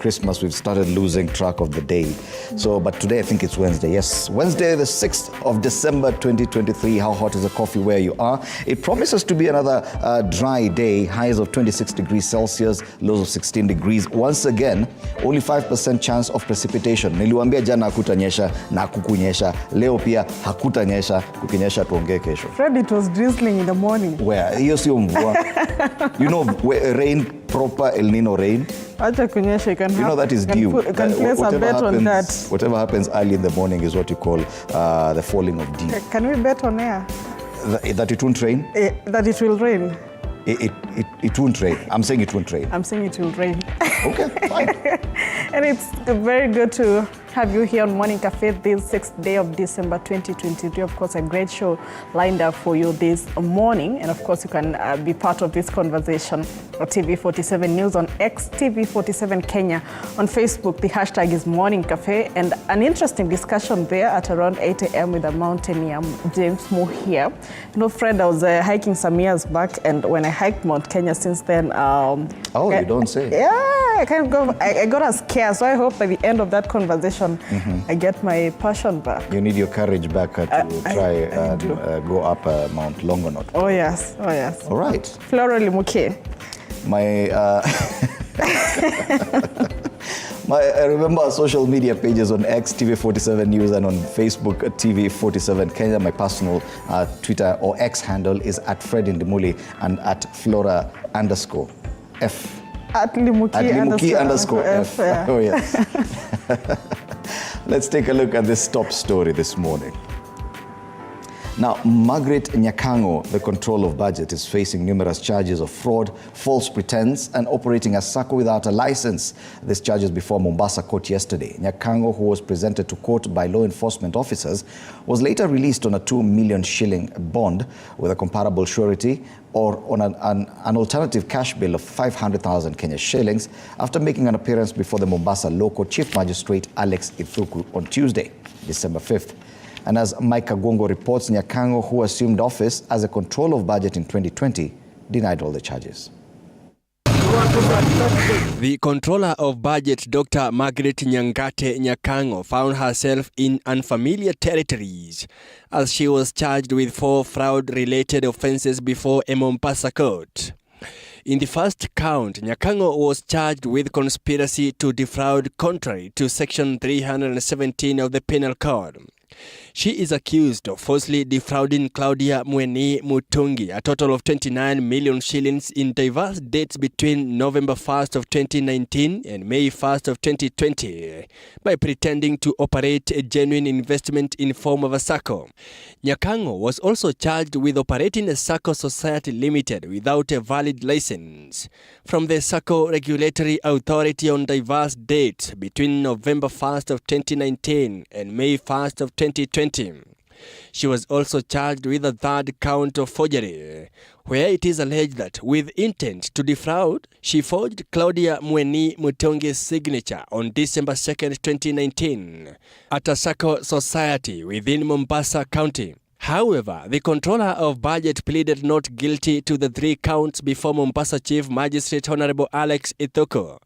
Christmas, we've started losing track of the day. So, but today I think it's Wednesday. Yes, Wednesday, the 6th of December, 2023. How hot is the coffee where you are? It promises to be another dry day. Highs of 26 degrees Celsius, lows of 16 degrees. Once again, only 5% chance of precipitation. Niliwaambia jana hakutanyesha na kukunyesha. Leo pia hakutanyesha, kukinyesha tuongee kesho. Fred, it was drizzling in the morning. Where? Hiyo sio mvua. You know, rain, proper El Nino rain. Acha kunyesha, you know that is dew. You can place a bet on that. Whatever happens early in the morning is what you call the falling of dew. Can we bet on air? That it won't rain? That it will rain. It won't rain. I'm saying it won't rain. I'm saying it will rain. Okay, fine. And it's very good to have you here on Morning Cafe this 6th day of December 2023. Of course, a great show lined up for you this morning. And of course, you can be part of this conversation on TV47 News, on X, TV47 Kenya. On Facebook, the hashtag is Morning Cafe. And an interesting discussion there at around 8 a.m. with the mountaineer James Moore here. You know, Fred, I was hiking some years back, and when I hiked Mount Kenya since then... you don't say. Yeah, I got a scare. So I hope by the end of that conversation, I get my passion back. You need your courage back to try and go up Mount Longonot. Oh yes, oh yes. All right. Flora Limuke. I remember social media pages on X, TV47 News, and on Facebook, TV47 Kenya. My personal Twitter or X handle is @FredIndimuli and @Flora_F. @Limuki_F. Yeah. Oh, yes. Let's take a look at this top story this morning. Now, Margaret Nyakango, the control of budget, is facing numerous charges of fraud, false pretense, and operating a SACCO without a license. These charges before Mombasa court yesterday. Nyakango, who was presented to court by law enforcement officers, was later released on a 2 million shilling bond with a comparable surety, or on an alternative cash bill of 500,000 Kenya shillings after making an appearance before the Mombasa Local Chief Magistrate Alex Ithuku on Tuesday, December 5th. And as Mike Kagongo reports, Nyakango, who assumed office as a control of budget in 2020, denied all the charges. The controller of budget, Dr. Margaret Nyangate Nyakango, found herself in unfamiliar territories as she was charged with 4 fraud-related offenses before a Mombasa court. In the first count, Nyakango was charged with conspiracy to defraud contrary to Section 317 of the Penal Code. She is accused of falsely defrauding Claudia Mweni Mutungi a total of 29 million shillings in diverse dates between November 1st of 2019 and May 1st of 2020 by pretending to operate a genuine investment in form of a SACCO. Nyakango was also charged with operating a SACCO Society Limited without a valid license from the SACCO Regulatory Authority on diverse dates between November 1st of 2019 and May 1st of 2020. She was also charged with a third count of forgery, where it is alleged that with intent to defraud, she forged Claudia Mweni Mutongi's signature on December 2nd, 2019 at a SACCO society within Mombasa County. However, the controller of budget pleaded not guilty to the 3 counts before Mombasa Chief Magistrate Honorable Alex Ithuku.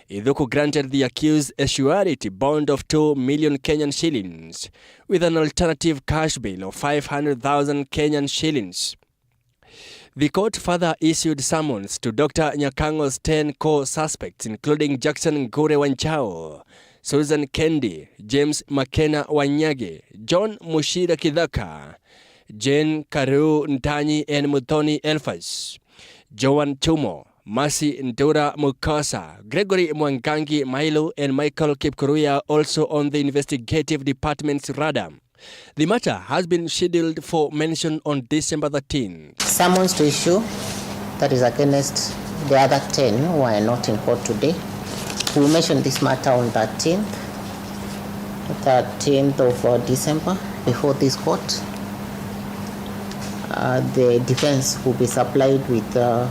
Ithuku granted the accused a surety bond of 2 million Kenyan shillings with an alternative cash bill of 500,000 Kenyan shillings. The court further issued summons to Dr. Nyakango's 10 core suspects, including Jackson Ngure Wanchao, Susan Kendi, James Makena Wanyage, John Mushira Kidhaka, Jane Karu Ntanyi and Muthoni Elfas, Joan Chumo, Masi Ndura Mukasa, Gregory Mwangangi Milo and Michael Kipkuruya also on the investigative department's radar. The matter has been scheduled for mention on December 13th. Summons to issue that is against the other 10 who are not in court today. We will mention this matter on 13th of December before this court. The defense will be supplied with, of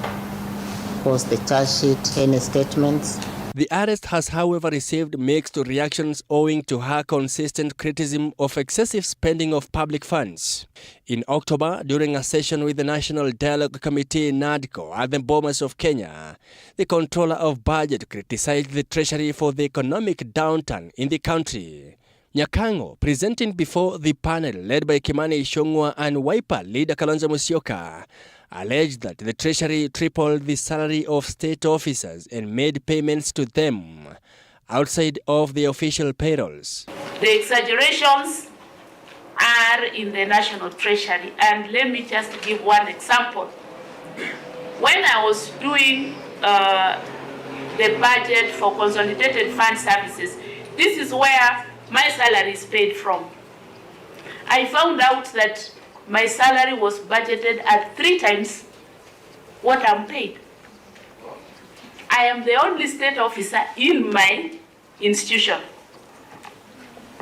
course, the charge sheet, any statements. The arrest has, however, received mixed reactions owing to her consistent criticism of excessive spending of public funds. In October, during a session with the National Dialogue Committee NADCO at the Bomas of Kenya, the Controller of Budget criticized the Treasury for the economic downturn in the country. Nyakango, presenting before the panel led by Kimani Ichung'wah and Wiper leader Kalonzo Musyoka, alleged that the Treasury tripled the salary of state officers and made payments to them outside of the official payrolls. The exaggerations are in the National Treasury, and let me just give one example. When I was doing the budget for Consolidated Fund Services, this is where my salary is paid from. I found out that my salary was budgeted at 3 times what I'm paid. I am the only state officer in my institution.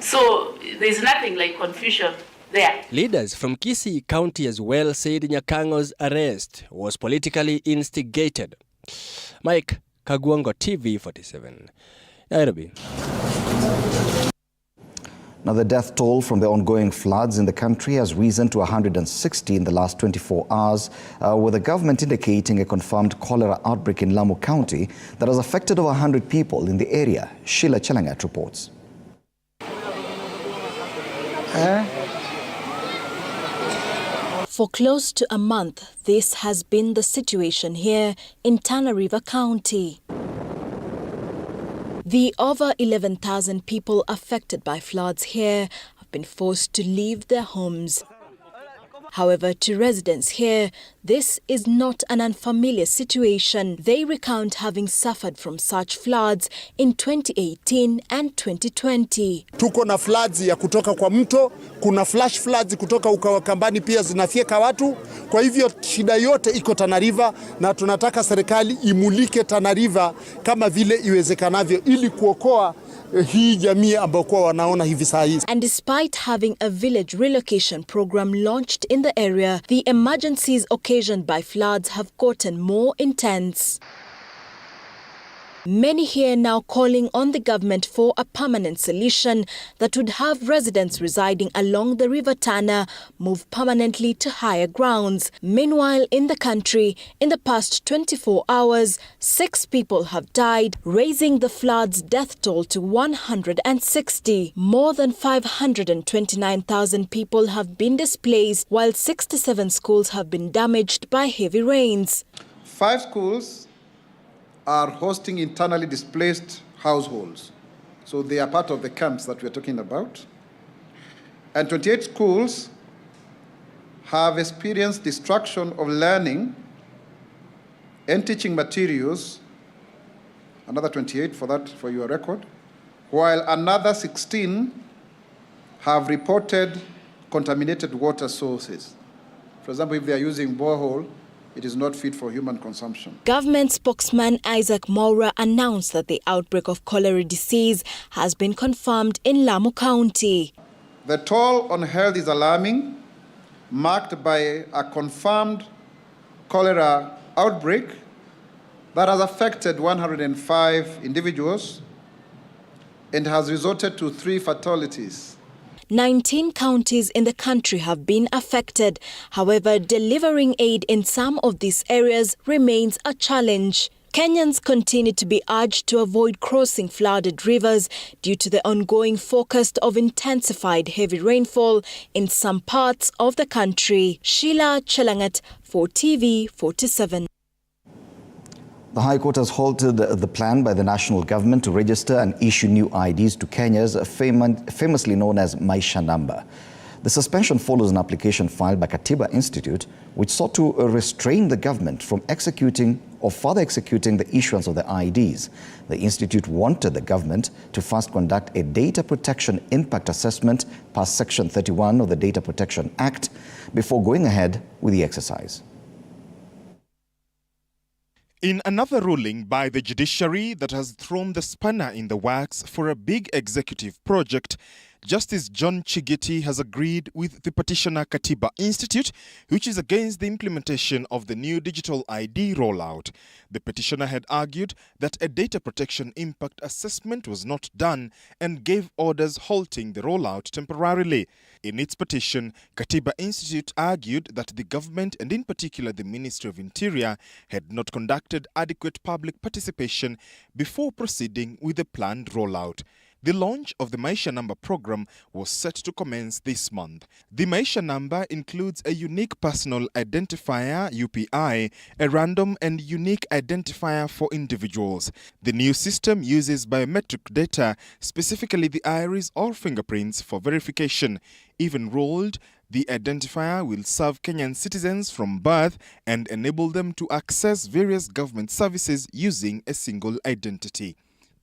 So there's nothing like confusion there. Leaders from Kisii County as well said Nyakango's arrest was politically instigated. Mike Kagwango, TV 47, Nairobi. Now, the death toll from the ongoing floods in the country has risen to 160 in the last 24 hours, with the government indicating a confirmed cholera outbreak in Lamu County that has affected over 100 people in the area. Sheila Chelangat reports. For close to a month, this has been the situation here in Tana River County. The over 11,000 people affected by floods here have been forced to leave their homes. However, to residents here, this is not an unfamiliar situation. They recount having suffered from such floods in 2018 and 2020. Tuko na floods ya kutoka kwa mto, kuna flash floods kutoka Ukawakambani pia zinafyeka watu. Kwa hivyo shida yote iko Tana River na tunataka serikali imulike Tana River kama vile iwezekanavyo ili kuokoa hii jamii ambao kwa wanaona hivi saa hizi. And despite having a village relocation program launched in the area, the emergencies occasioned by floods have gotten more intense. Many here now calling on the government for a permanent solution that would have residents residing along the River Tana move permanently to higher grounds. Meanwhile, in the country, in the past 24 hours, 6 people have died, raising the flood's death toll to 160. More than 529,000 people have been displaced, while 67 schools have been damaged by heavy rains. 5 schools are hosting internally displaced households. So they are part of the camps that we're talking about. And 28 schools have experienced destruction of learning and teaching materials, another 28 for that, for your record, while another 16 have reported contaminated water sources. For example, if they are using borehole, it is not fit for human consumption. Government spokesman Isaac Mwaura announced that the outbreak of cholera disease has been confirmed in Lamu County. The toll on health is alarming, marked by a confirmed cholera outbreak that has affected 105 individuals and has resulted to 3 fatalities. 19 counties in the country have been affected. However, delivering aid in some of these areas remains a challenge. Kenyans continue to be urged to avoid crossing flooded rivers due to the ongoing forecast of intensified heavy rainfall in some parts of the country. Sheila Chelangat for TV 47. The High Court has halted the plan by the national government to register and issue new IDs to Kenya's famously known as Maisha number. The suspension follows an application filed by Katiba Institute, which sought to restrain the government from executing or further executing the issuance of the IDs. The institute wanted the government to first conduct a data protection impact assessment past Section 31 of the Data Protection Act before going ahead with the exercise. In another ruling by the judiciary that has thrown the spanner in the works for a big executive project, Justice John Chigeti has agreed with the petitioner Katiba Institute, which is against the implementation of the new digital ID rollout. The petitioner had argued that a data protection impact assessment was not done and gave orders halting the rollout temporarily. In its petition, Katiba Institute argued that the government, and in particular the Ministry of Interior, had not conducted adequate public participation before proceeding with the planned rollout. The launch of the Maisha Number program was set to commence this month. The Maisha Number includes a unique personal identifier, UPI, a random and unique identifier for individuals. The new system uses biometric data, specifically the iris or fingerprints, for verification. If enrolled, the identifier will serve Kenyan citizens from birth and enable them to access various government services using a single identity.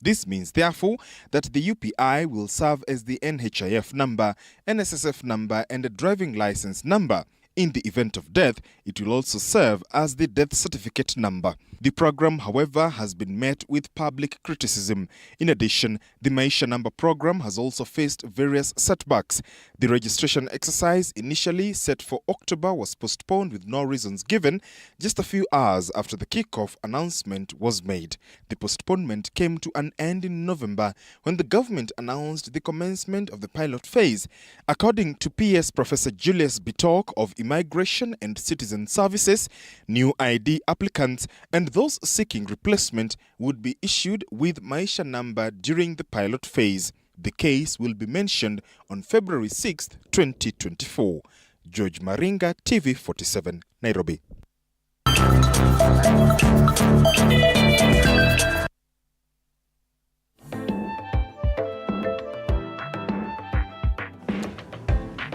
This means, therefore, that the UPI will serve as the NHIF number, NSSF number, and a driving license number. In the event of death, it will also serve as the death certificate number. The program, however, has been met with public criticism. In addition, the Maisha Number program has also faced various setbacks. The registration exercise, initially set for October, was postponed with no reasons given, just a few hours after the kickoff announcement was made. The postponement came to an end in November when the government announced the commencement of the pilot phase. According to PS Professor Julius Bitok of Immigration and Citizen Services, new ID applicants and those seeking replacement would be issued with Maisha Number during the pilot phase. The case will be mentioned on February 6, 2024. George Maringa, TV47, Nairobi.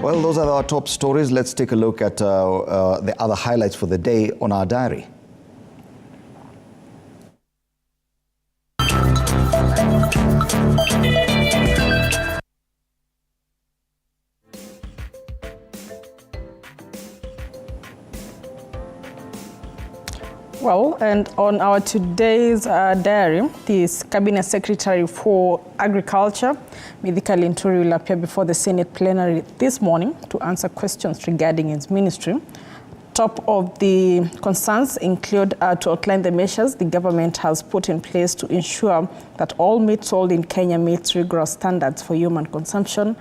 Well, those are our top stories. Let's take a look at the other highlights for the day on our diary. Well, and on our today's diary, the Cabinet Secretary for Agriculture, Mithika Linturi, will appear before the Senate plenary this morning to answer questions regarding his ministry. Top of the concerns include to outline the measures the government has put in place to ensure that all meat sold in Kenya meets rigorous standards for human consumption.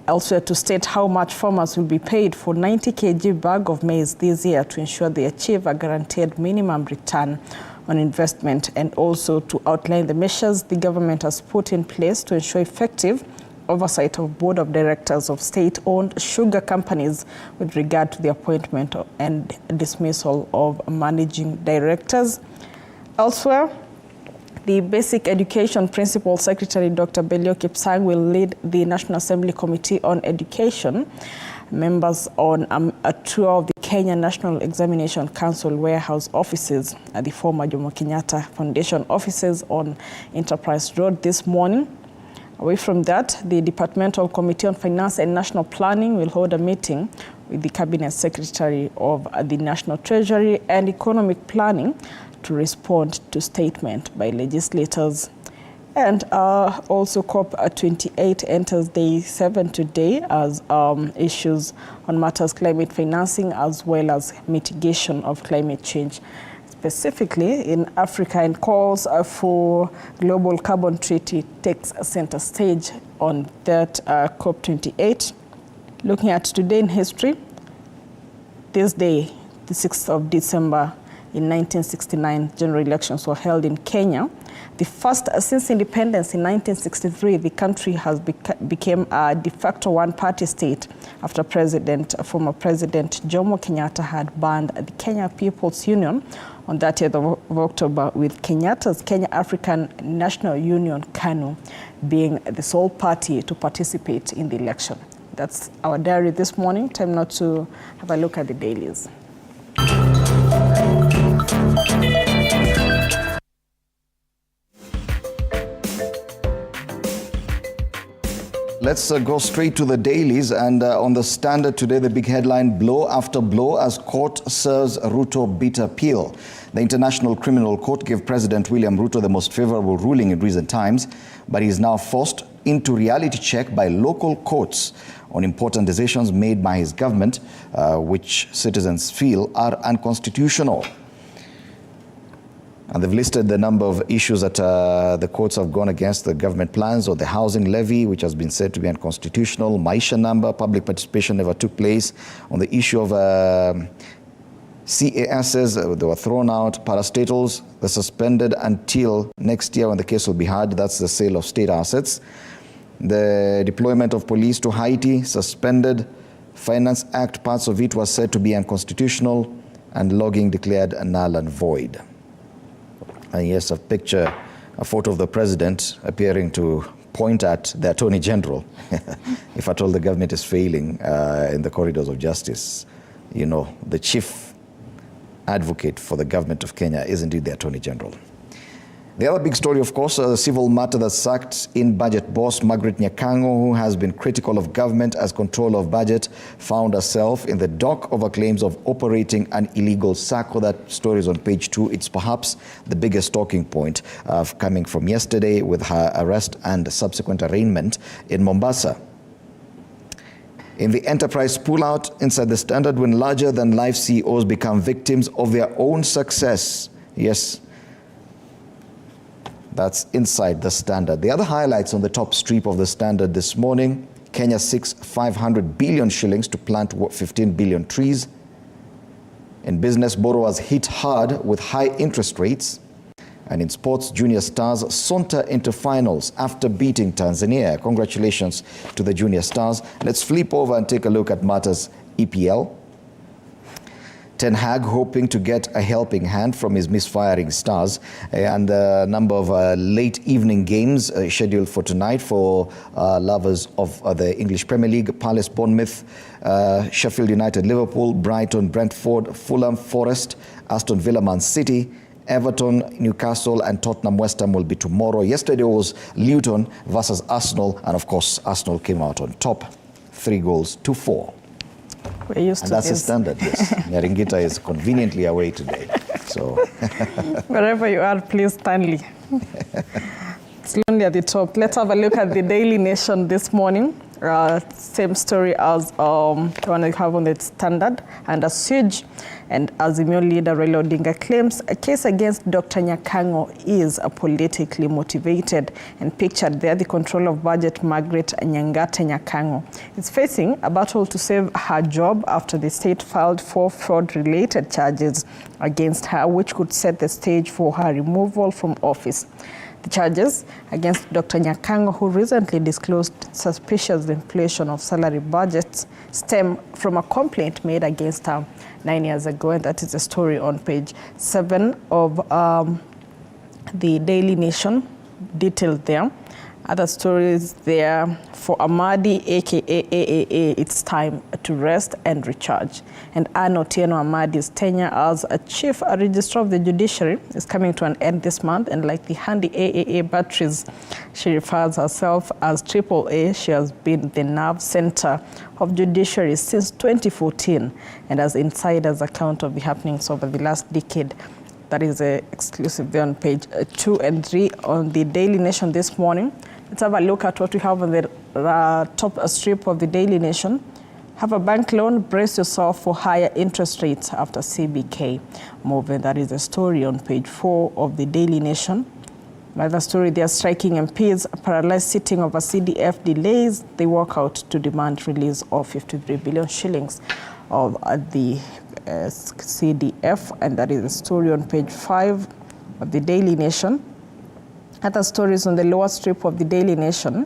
Elsewhere, to state how much farmers will be paid for 90 kg bag of maize this year to ensure they achieve a guaranteed minimum return on investment, and also to outline the measures the government has put in place to ensure effective oversight of board of directors of state-owned sugar companies with regard to the appointment and dismissal of managing directors. Elsewhere, the Basic Education Principal Secretary, Dr. Belio Kipsang, will lead the National Assembly Committee on Education members on a tour of the Kenya National Examination Council warehouse offices at the former Jomo Kenyatta Foundation offices on Enterprise Road this morning. Away from that, the Departmental Committee on Finance and National Planning will hold a meeting with the Cabinet Secretary of the National Treasury and Economic Planning to respond to statement by legislators. And also COP28 enters day 7 today as issues on matters climate financing as well as mitigation of climate change, specifically in Africa, and calls for global carbon treaty takes center stage on that COP28. Looking at today in history, this day, the 6th of December, in 1969, general elections were held in Kenya. The first since independence in 1963, the country has became a de facto one-party state after former President Jomo Kenyatta had banned the Kenya People's Union on 30th of October, with Kenyatta's Kenya African National Union, KANU, being the sole party to participate in the election. That's our diary this morning. Time now to have a look at the dailies. Let's go straight to the dailies, and on the Standard today, the big headline, blow after blow as court serves Ruto bitter pill. The International Criminal Court gave President William Ruto the most favorable ruling in recent times, but he is now forced into reality check by local courts on important decisions made by his government, which citizens feel are unconstitutional. And they've listed the number of issues that the courts have gone against: the government plans or the housing levy, which has been said to be unconstitutional; Maisha number, public participation never took place; on the issue of CASs, they were thrown out; parastatals, they're suspended until next year when the case will be heard. That's the sale of state assets. The deployment of police to Haiti, suspended. Finance Act, parts of it was said to be unconstitutional, and logging declared null and void. And yes, a photo of the president appearing to point at the Attorney General. If at all the government is failing in the corridors of justice, you know, the chief advocate for the government of Kenya is indeed the Attorney General. The other big story, of course, a civil matter that sacked in-budget boss Margaret Nyakango, who has been critical of government as controller of budget, found herself in the dock over claims of operating an illegal SACCO. That story is on page 2. It's perhaps the biggest talking point coming from yesterday with her arrest and subsequent arraignment in Mombasa. In the enterprise pullout inside the Standard, when larger-than-life CEOs become victims of their own success. Yes, that's inside the Standard. The other highlights on the top strip of the Standard this morning: Kenya seeks 500 billion shillings to plant 15 billion trees. In business, borrowers hit hard with high interest rates. And in sports, Junior Stars saunter into finals after beating Tanzania. Congratulations to the Junior Stars. Let's flip over and take a look at matters EPL. Ten Hag hoping to get a helping hand from his misfiring Stars, and a number of late evening games scheduled for tonight for lovers of the English Premier League: Palace, Bournemouth, Sheffield United, Liverpool, Brighton, Brentford, Fulham, Forest, Aston Villa, Man City, Everton, Newcastle, and Tottenham West Ham will be tomorrow. Yesterday was Luton versus Arsenal, and of course Arsenal came out on top, 3-4. We're used and to that's this. the Standard, yes. Nyaringita is conveniently away today. So wherever you are, please, Stanley. It's lonely at the top. Let's have a look at the Daily Nation this morning. Same story as the one you have on the Standard. Under siege, and Azimio leader Raila Odinga claims a case against Dr. Nyakango is politically motivated, and pictured there the controller of budget Margaret Nyangate Nyakango is facing a battle to save her job after the state filed 4 fraud-related charges against her, which could set the stage for her removal from office. The charges against Dr. Nyakango, who recently disclosed suspicious inflation of salary budgets, stem from a complaint made against her 9 years ago, and that is a story on page 7 of the Daily Nation, detailed there. Other stories there: for Amadi, aka AAA, it's time to rest and recharge. And Anne Otieno Amadi's tenure as a chief registrar of the judiciary is coming to an end this month, and like the handy AAA batteries, she refers herself as AAA. She has been the nerve center of judiciary since 2014, and as insiders account of the happenings over the last decade. That is exclusive there on page 2 and 3 on the Daily Nation this morning. Let's have a look at what we have on the top strip of the Daily Nation. Have a bank loan, brace yourself for higher interest rates after CBK move. And that is a story on page 4 of the Daily Nation. Another story, they are striking MPs, paralyzed sitting over CDF delays. They walk out to demand release of 53 billion shillings of the CDF, and that is a story on page 5 of the Daily Nation. Other stories on the lower strip of the Daily Nation.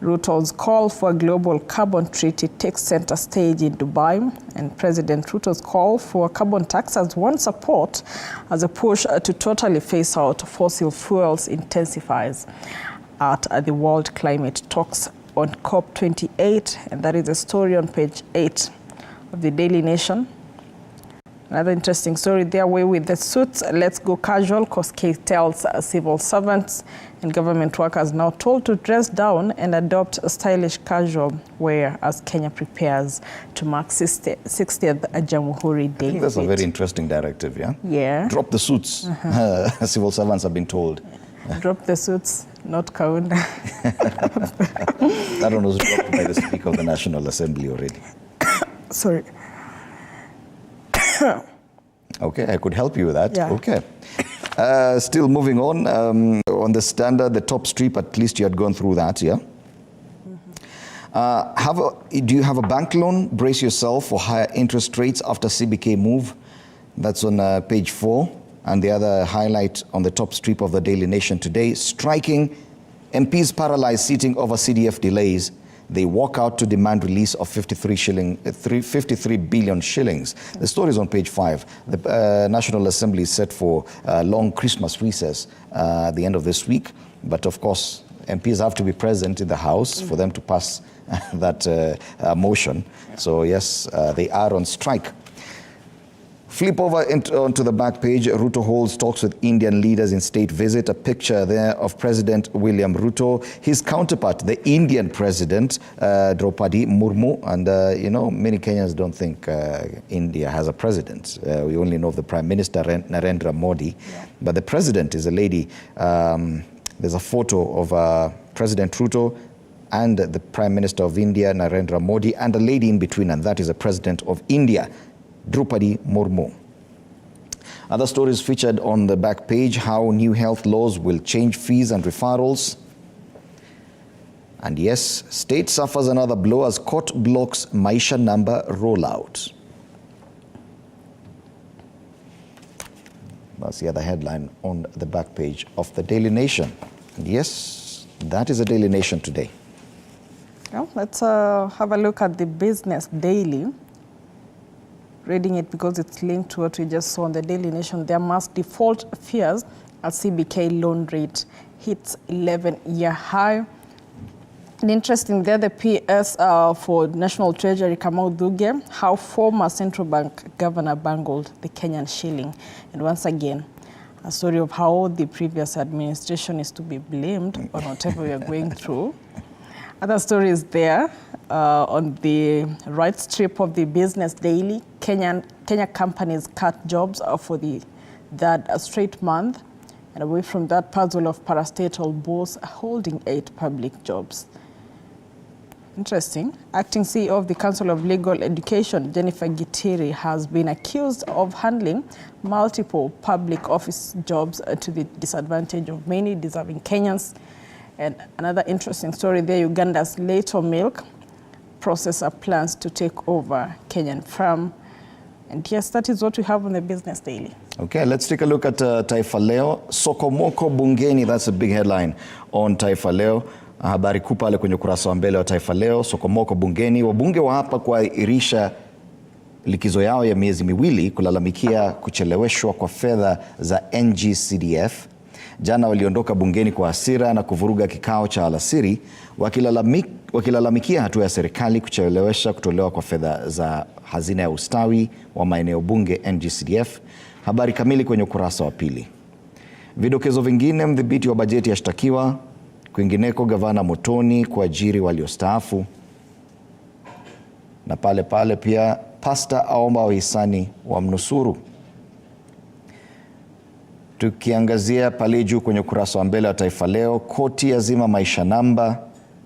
Ruto's call for a global carbon treaty takes center stage in Dubai, and President Ruto's call for a carbon tax has won support as a push to totally phase out fossil fuels intensifies at the World Climate Talks on COP28, and that is a story on page 8 of the Daily Nation. Another interesting story there, way with the suits. Let's go casual, Koskei tells civil servants and government workers now told to dress down and adopt a stylish casual wear as Kenya prepares to mark 60th Jamhuri Day. I think that's a very interesting directive, yeah? Yeah. Drop the suits, civil servants have been told. Drop the suits, Not Kaunda. That one was dropped by the Speaker of the National Assembly already. Sorry. Okay, I could help you with that. Yeah. Okay. Still moving on the Standard, the top strip, at least you had gone through that, yeah? Do you have a bank loan? Brace yourself for higher interest rates after CBK move. That's on page 4. And the other highlight on the top strip of the Daily Nation today, striking, MPs paralyzed seating over CDF delays. They walk out to demand release of 53 billion shillings. The story is on page 5. The National Assembly is set for a long Christmas recess at the end of this week. But of course, MPs have to be present in the House for them to pass that motion. So yes, they are on strike. Flip over onto the back page. Ruto holds talks with Indian leaders in state visit. A picture there of President William Ruto, his counterpart, the Indian president, Draupadi Murmu. And, you know, many Kenyans don't think India has a president. We only know of the Prime Minister, Narendra Modi. Yeah. But the president is a lady. There's a photo of President Ruto and the Prime Minister of India, Narendra Modi, and a lady in between, and that is the President of India, Draupadi Murmu. Other stories featured on the back page, how new health laws will change fees and referrals. And yes, state suffers another blow as court blocks Maisha number rollout. That's the other headline on the back page of the Daily Nation. And yes, that is the Daily Nation today. Well, let's have a look at the Business Daily. Reading it because it's linked to what we just saw on the Daily Nation. There must default fears as CBK loan rate hits 11-year high. And interesting there, the PS for National Treasury, Kamau Duge, how former central bank governor bungled the Kenyan shilling. And once again, a story of how the previous administration is to be blamed on whatever we are going through. Other stories there on the right strip of the Business Daily. Kenya companies cut jobs for the third straight month. And away from that, puzzle of parastatal boss holding 8 public jobs. Interesting. Acting CEO of the Council of Legal Education, Jennifer Gitiri, has been accused of handling multiple public office jobs to the disadvantage of many deserving Kenyans. And another interesting story there, Uganda's Lato Milk processor plans to take over Kenyan farm. And yes, that is what we have on the Business Daily. Okay, let's take a look at Taifa Leo. Sokomoko bungeni, that's a big headline on Taifa Leo. Habari kuu pale kwenye ukurasa wa mbele wa Taifa Leo. Sokomoko bungeni, wabunge wa hapa kuahirisha likizo yao ya miezi miwili kulalamikia kucheleweshwa kwa fedha za NGCDF. Jana waliondoka bungeni kwa hasira na kuvuruga kikao cha alasiri wakilalamikia hatua ya serikali kuchelewesha kutolewa kwa fedha za hazina ya ustawi wa maeneo bunge NGCDF. Habari kamili kwenye ukurasa wa pili. Vidokezo vingine, mdhibiti wa bajeti yashtakiwa. Kwingineko, gavana Motoni kuajiri waliostaafu. Na pale pia pasta aomba wahisani wa mnusuru. Tukiangazia pale juu kwenye ukurasa wa mbele wa Taifa Leo, koti yazima Maisha namba.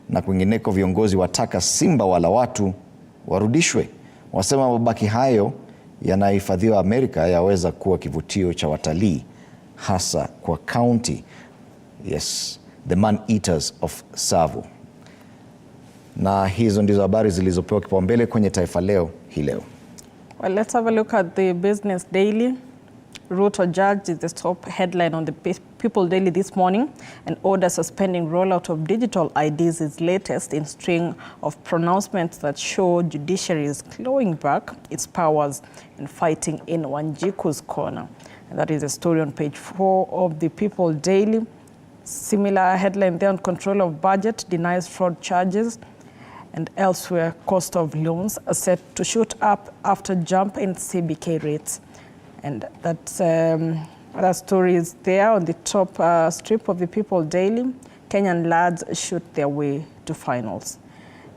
Na kwingineko, viongozi wataka simba wala watu warudishwe. Wasema mabaki hayo yanahifadhiwa Amerika yaweza kuwa kivutio cha watalii hasa kwa county. Yes, the man eaters of Tsavo. Na hizo ndizo habari zilizopewa kipaumbele kwenye Taifa Leo hii leo. Well, let's have a look at the Business Daily. Ruto judge is the top headline on the People Daily this morning. An order suspending rollout of digital IDs is latest in string of pronouncements that show judiciary is clawing back its powers and fighting in Wanjiku's corner. And that is a story on page 4 of the People Daily. Similar headline there on control of budget, denies fraud charges. And elsewhere, cost of loans are set to shoot up after jump in CBK rates. And that's other stories there on the top strip of the People Daily. Kenyan lads shoot their way to finals.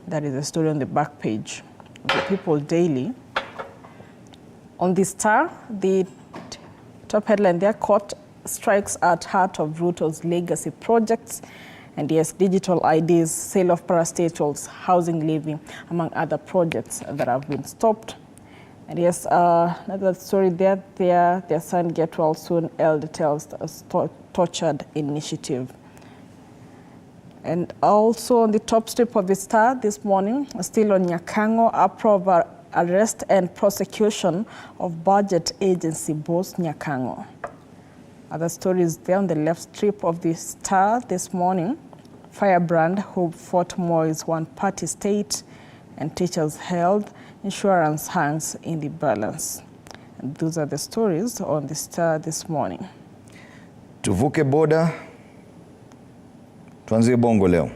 That is a story on the back page of the People Daily. On the Star, the top headline there, court strikes at heart of Ruto's legacy projects. And yes, digital IDs, sale of parastatals, housing levy, among other projects that have been stopped. And yes, another story there, their son get well soon, elder tells a tortured initiative. And also on the top strip of the Star this morning, still on Nyakango, approve arrest and prosecution of budget agency boss Nyakango. Other stories there on the left strip of the Star this morning. Firebrand, who fought Moi's one-party state, and teachers held, insurance hangs in the balance. And those are the stories on the Star this morning. Tuvuke boda, tuanzie Bongo leo.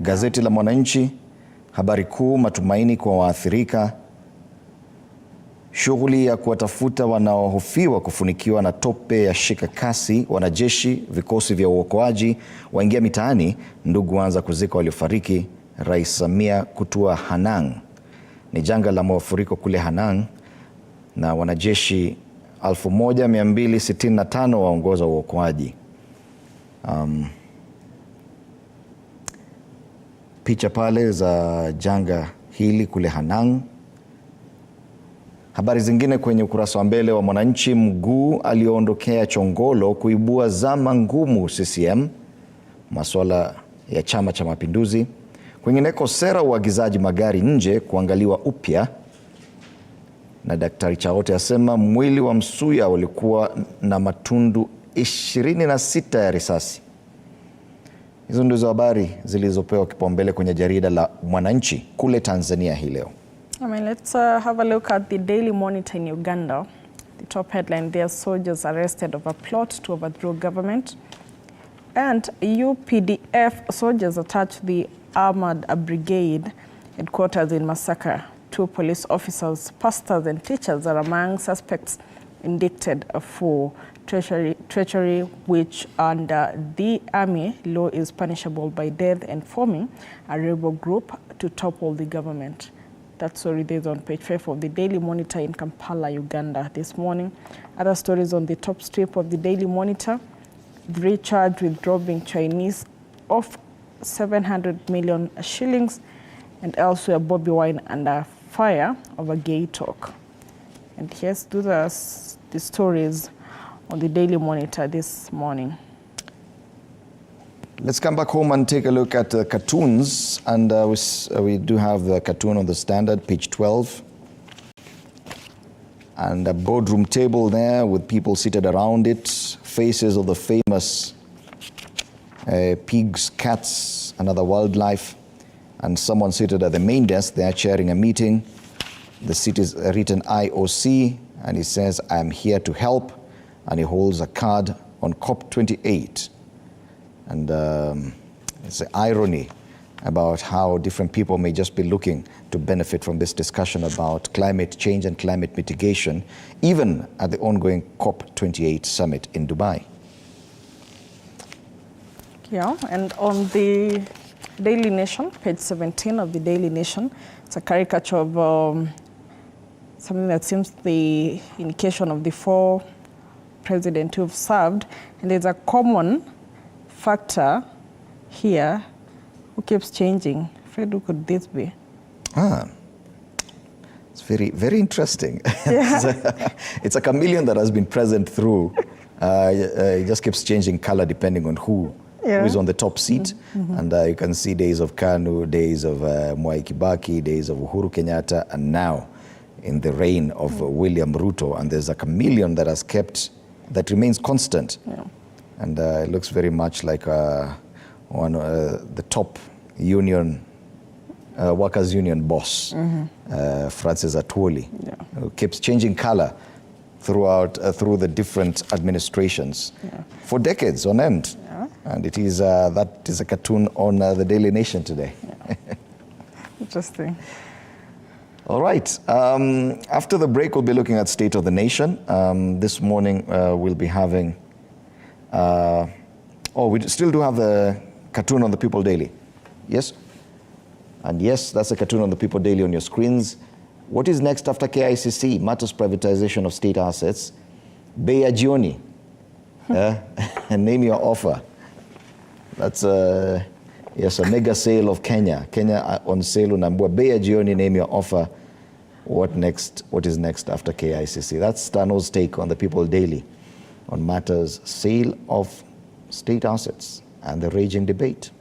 Gazeti la Mwananchi, habari kuu, matumaini kwa waathirika. Shughuli ya kuwatafuta wanaohofiwa kufunikiwa na tope ya shika kasi. Wanajeshi, vikosi vya uokoaji waingia mitaani. Ndugu waanza kuzika waliofariki. Rais Samia kutua Hanang. Ni janga la mafuriko kule Hanang, na wanajeshi 1265 waongoza uokoaji. Picha pale za janga hili kule Hanang. Habari zingine kwenye ukurasa wa mbele wa Mwananchi, mguu alioondokea Chongolo kuibua zama ngumu CCM, masuala ya Chama cha Mapinduzi. Kwingineko, sera uagizaji magari nje kuangaliwa upya, na Daktari Chaote asema mwili wa Msuya ulikuwa na matundu 26 ya risasi. Hizo ndizo habari zilizopewa kipaumbele kwenye jarida la Mwananchi kule Tanzania hii leo. Let's have a look at the Daily Monitor in Uganda. The top headline there, soldiers arrested over plot to overthrow government. And UPDF soldiers attacked the armored brigade headquarters in Masaka. 2 police officers, pastors and teachers are among suspects indicted for treachery, which under the army law is punishable by death, and forming a rebel group to topple the government. That story is on page 5 of the Daily Monitor in Kampala, Uganda this morning. Other stories on the top strip of the Daily Monitor. 3 charged with robbing Chinese of 700 million shillings, and elsewhere Bobby Wine under fire over gay talk. And yes, those are the stories on the Daily Monitor this morning. Let's come back home and take a look at the cartoons, and we do have the cartoon on the Standard, page 12. And a boardroom table there with people seated around it, faces of the famous pigs, cats, and other wildlife, and someone seated at the main desk there chairing a meeting. The seat is written IOC, and he says, "I am here to help," and he holds a card on COP28. And it's an irony about how different people may just be looking to benefit from this discussion about climate change and climate mitigation, even at the ongoing COP28 summit in Dubai. Yeah, and on the Daily Nation, page 17 of the Daily Nation, it's a caricature of something that seems the indication of the 4 presidents who've served, and there's a common factor here who keeps changing. Fred, who could this be? It's very, very interesting. Yeah. It's a chameleon that has been present through. It just keeps changing color depending on who is on the top seat. And you can see days of KANU, days of Mwai Kibaki, days of Uhuru Kenyatta, and now in the reign of William Ruto. And there's a chameleon that has kept, that remains constant. Yeah. And it looks very much like one the top union, workers' union boss, Francis Atwoli, who keeps changing color throughout through the different administrations for decades on end. And it is that is a cartoon on the Daily Nation today. Interesting. All right. After the break, we'll be looking at State of the Nation. This morning, we'll be having. We still do have the cartoon on the People Daily. Yes? And yes, that's a cartoon on the People Daily on your screens. What is next after KICC? Matters privatization of state assets. Bei ya jioni. Name your offer. That's yes, a mega sale of Kenya. Kenya on sale unaambiwa bei ya jioni, name your offer. What next? What is next after KICC? That's Tano's take on the People Daily on matters sale of state assets and the raging debate.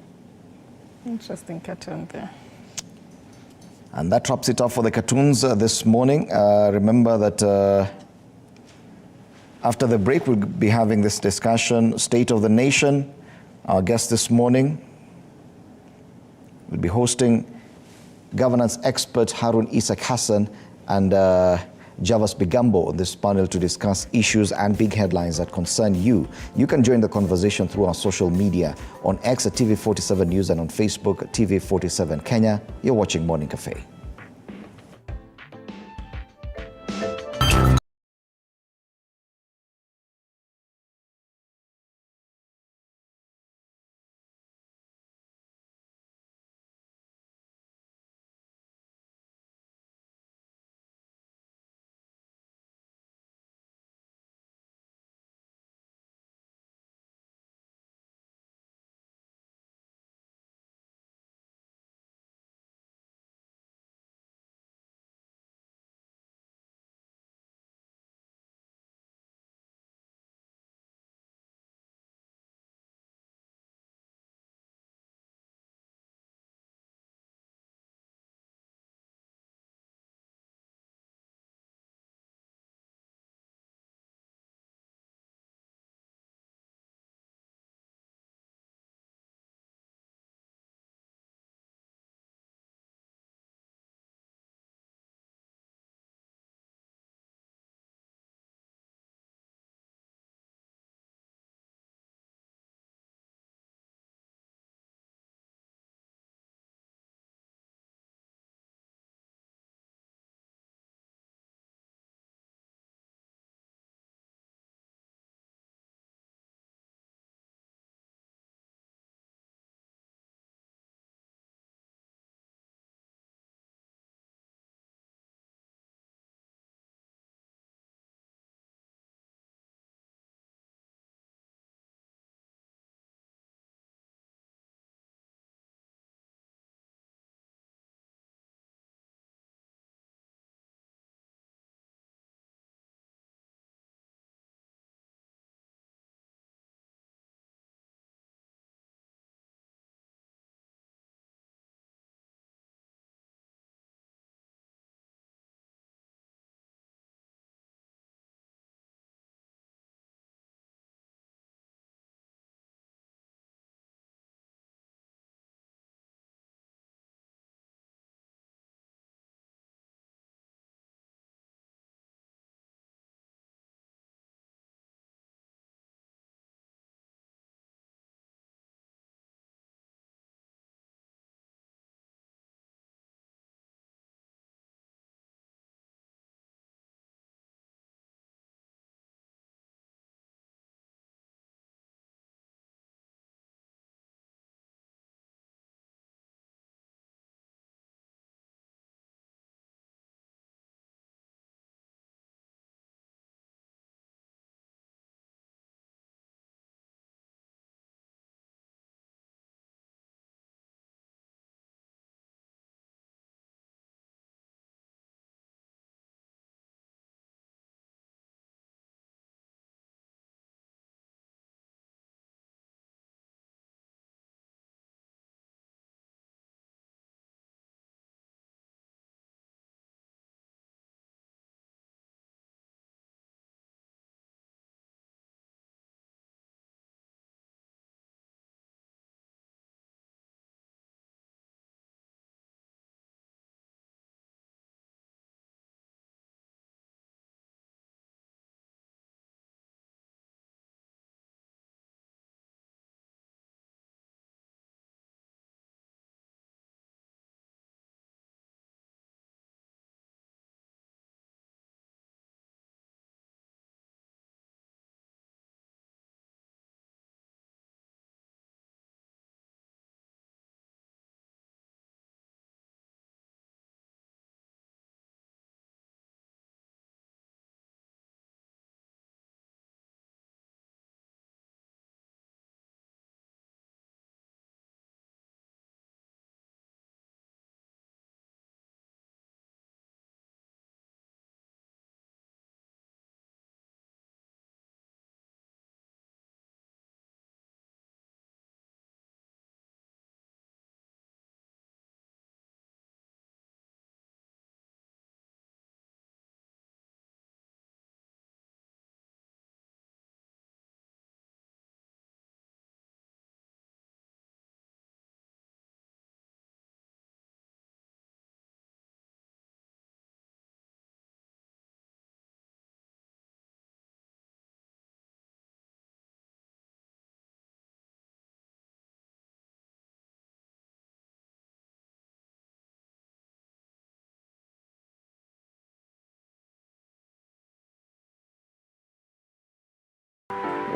Interesting cartoon there. And that wraps it up for the cartoons this morning. Remember that after the break, we'll be having this discussion, State of the Nation. Our guest this morning will be hosting governance expert Harun Isak Hassan and Javas Bigambo on this panel to discuss issues and big headlines that concern you. You can join the conversation through our social media on X at TV47 News and on Facebook at TV47 Kenya. You're watching Morning Cafe.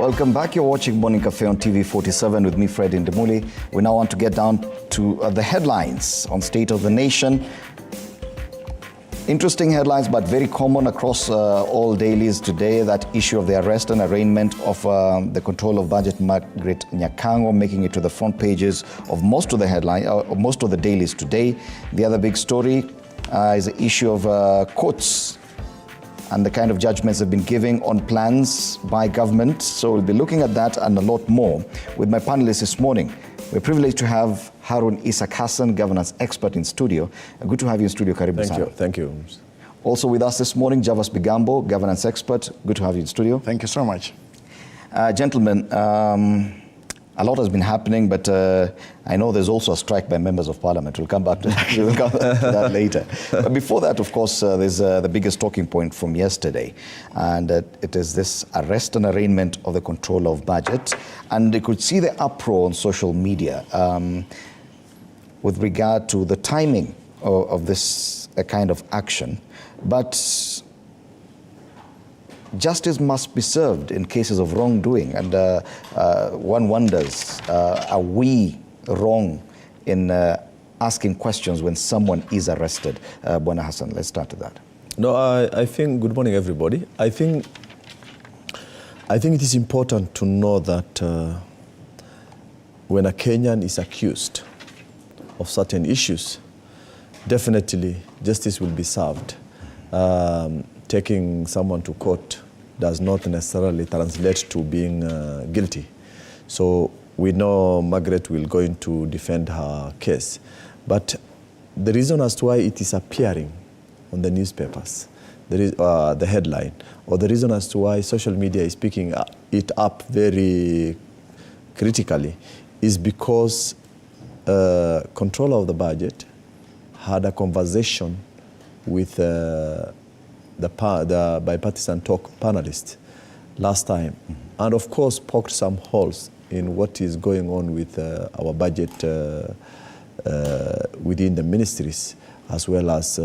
Welcome back. You're watching Morning Cafe on TV47 with me, Fred Indemuli. We now want to get down to the headlines on State of the Nation. Interesting headlines, but very common across all dailies today. That issue of the arrest and arraignment of the Control of Budget, Margaret Nyakango, making it to the front pages of most of the most of the dailies today. The other big story is the issue of courts and the kind of judgments they've been giving on plans by government. So we'll be looking at that and a lot more with my panelists this morning. We're privileged to have Harun Isaac Hassan, governance expert in studio. Good to have you in studio, Karibu sana. Thank you. Also with us this morning, Javas Bigambo, governance expert. Good to have you in studio. Thank you so much. Gentlemen, a lot has been happening, but I know there's also a strike by members of parliament. We'll come back to that, later. But before that, of course, there's the biggest talking point from yesterday, and it is this arrest and arraignment of the Control of Budget. And you could see the uproar on social media with regard to the timing of this kind of action. But justice must be served in cases of wrongdoing, and one wonders, are we wrong in asking questions when someone is arrested? Bwana Hassan, let's start with that. No, I think, good morning everybody. I think it is important to know that when a Kenyan is accused of certain issues, definitely justice will be served. Taking someone to court does not necessarily translate to being guilty. So we know Margaret will going to defend her case. But the reason as to why it is appearing on the newspapers, there is the headline, or the reason as to why social media is picking it up very critically, is because Control of the Budget had a conversation with the bipartisan talk panelists last time, and of course poked some holes in what is going on with our budget within the ministries, as well as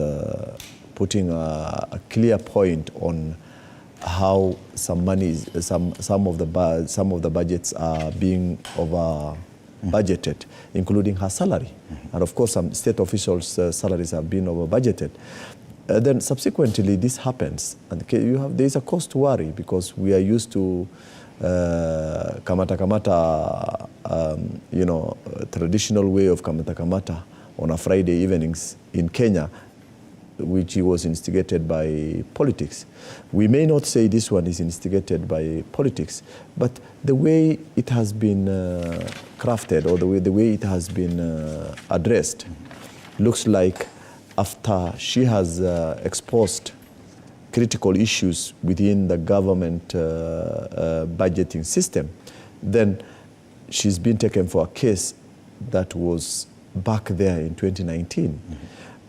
putting a clear point on how some money, some of the budgets are being over budgeted, including her salary, and of course some state officials' salaries have been over budgeted. Then subsequently this happens, and there is a cause to worry, because we are used to kamata, traditional way of kamata on a Friday evenings in Kenya, which was instigated by politics. We may not say this one is instigated by politics, but the way it has been crafted, or the way it has been addressed, looks like after she has exposed critical issues within the government budgeting system, then she's been taken for a case that was back there in 2019.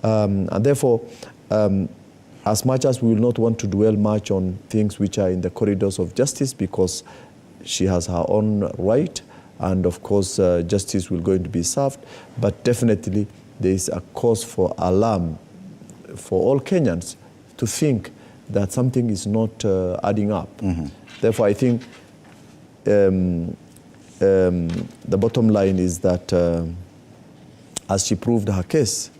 And therefore, as much as we will not want to dwell much on things which are in the corridors of justice, because she has her own right, and of course justice will going to be served, but definitely there is a cause for alarm for all Kenyans to think that something is not adding up. Therefore, I think the bottom line is that as she proved her case,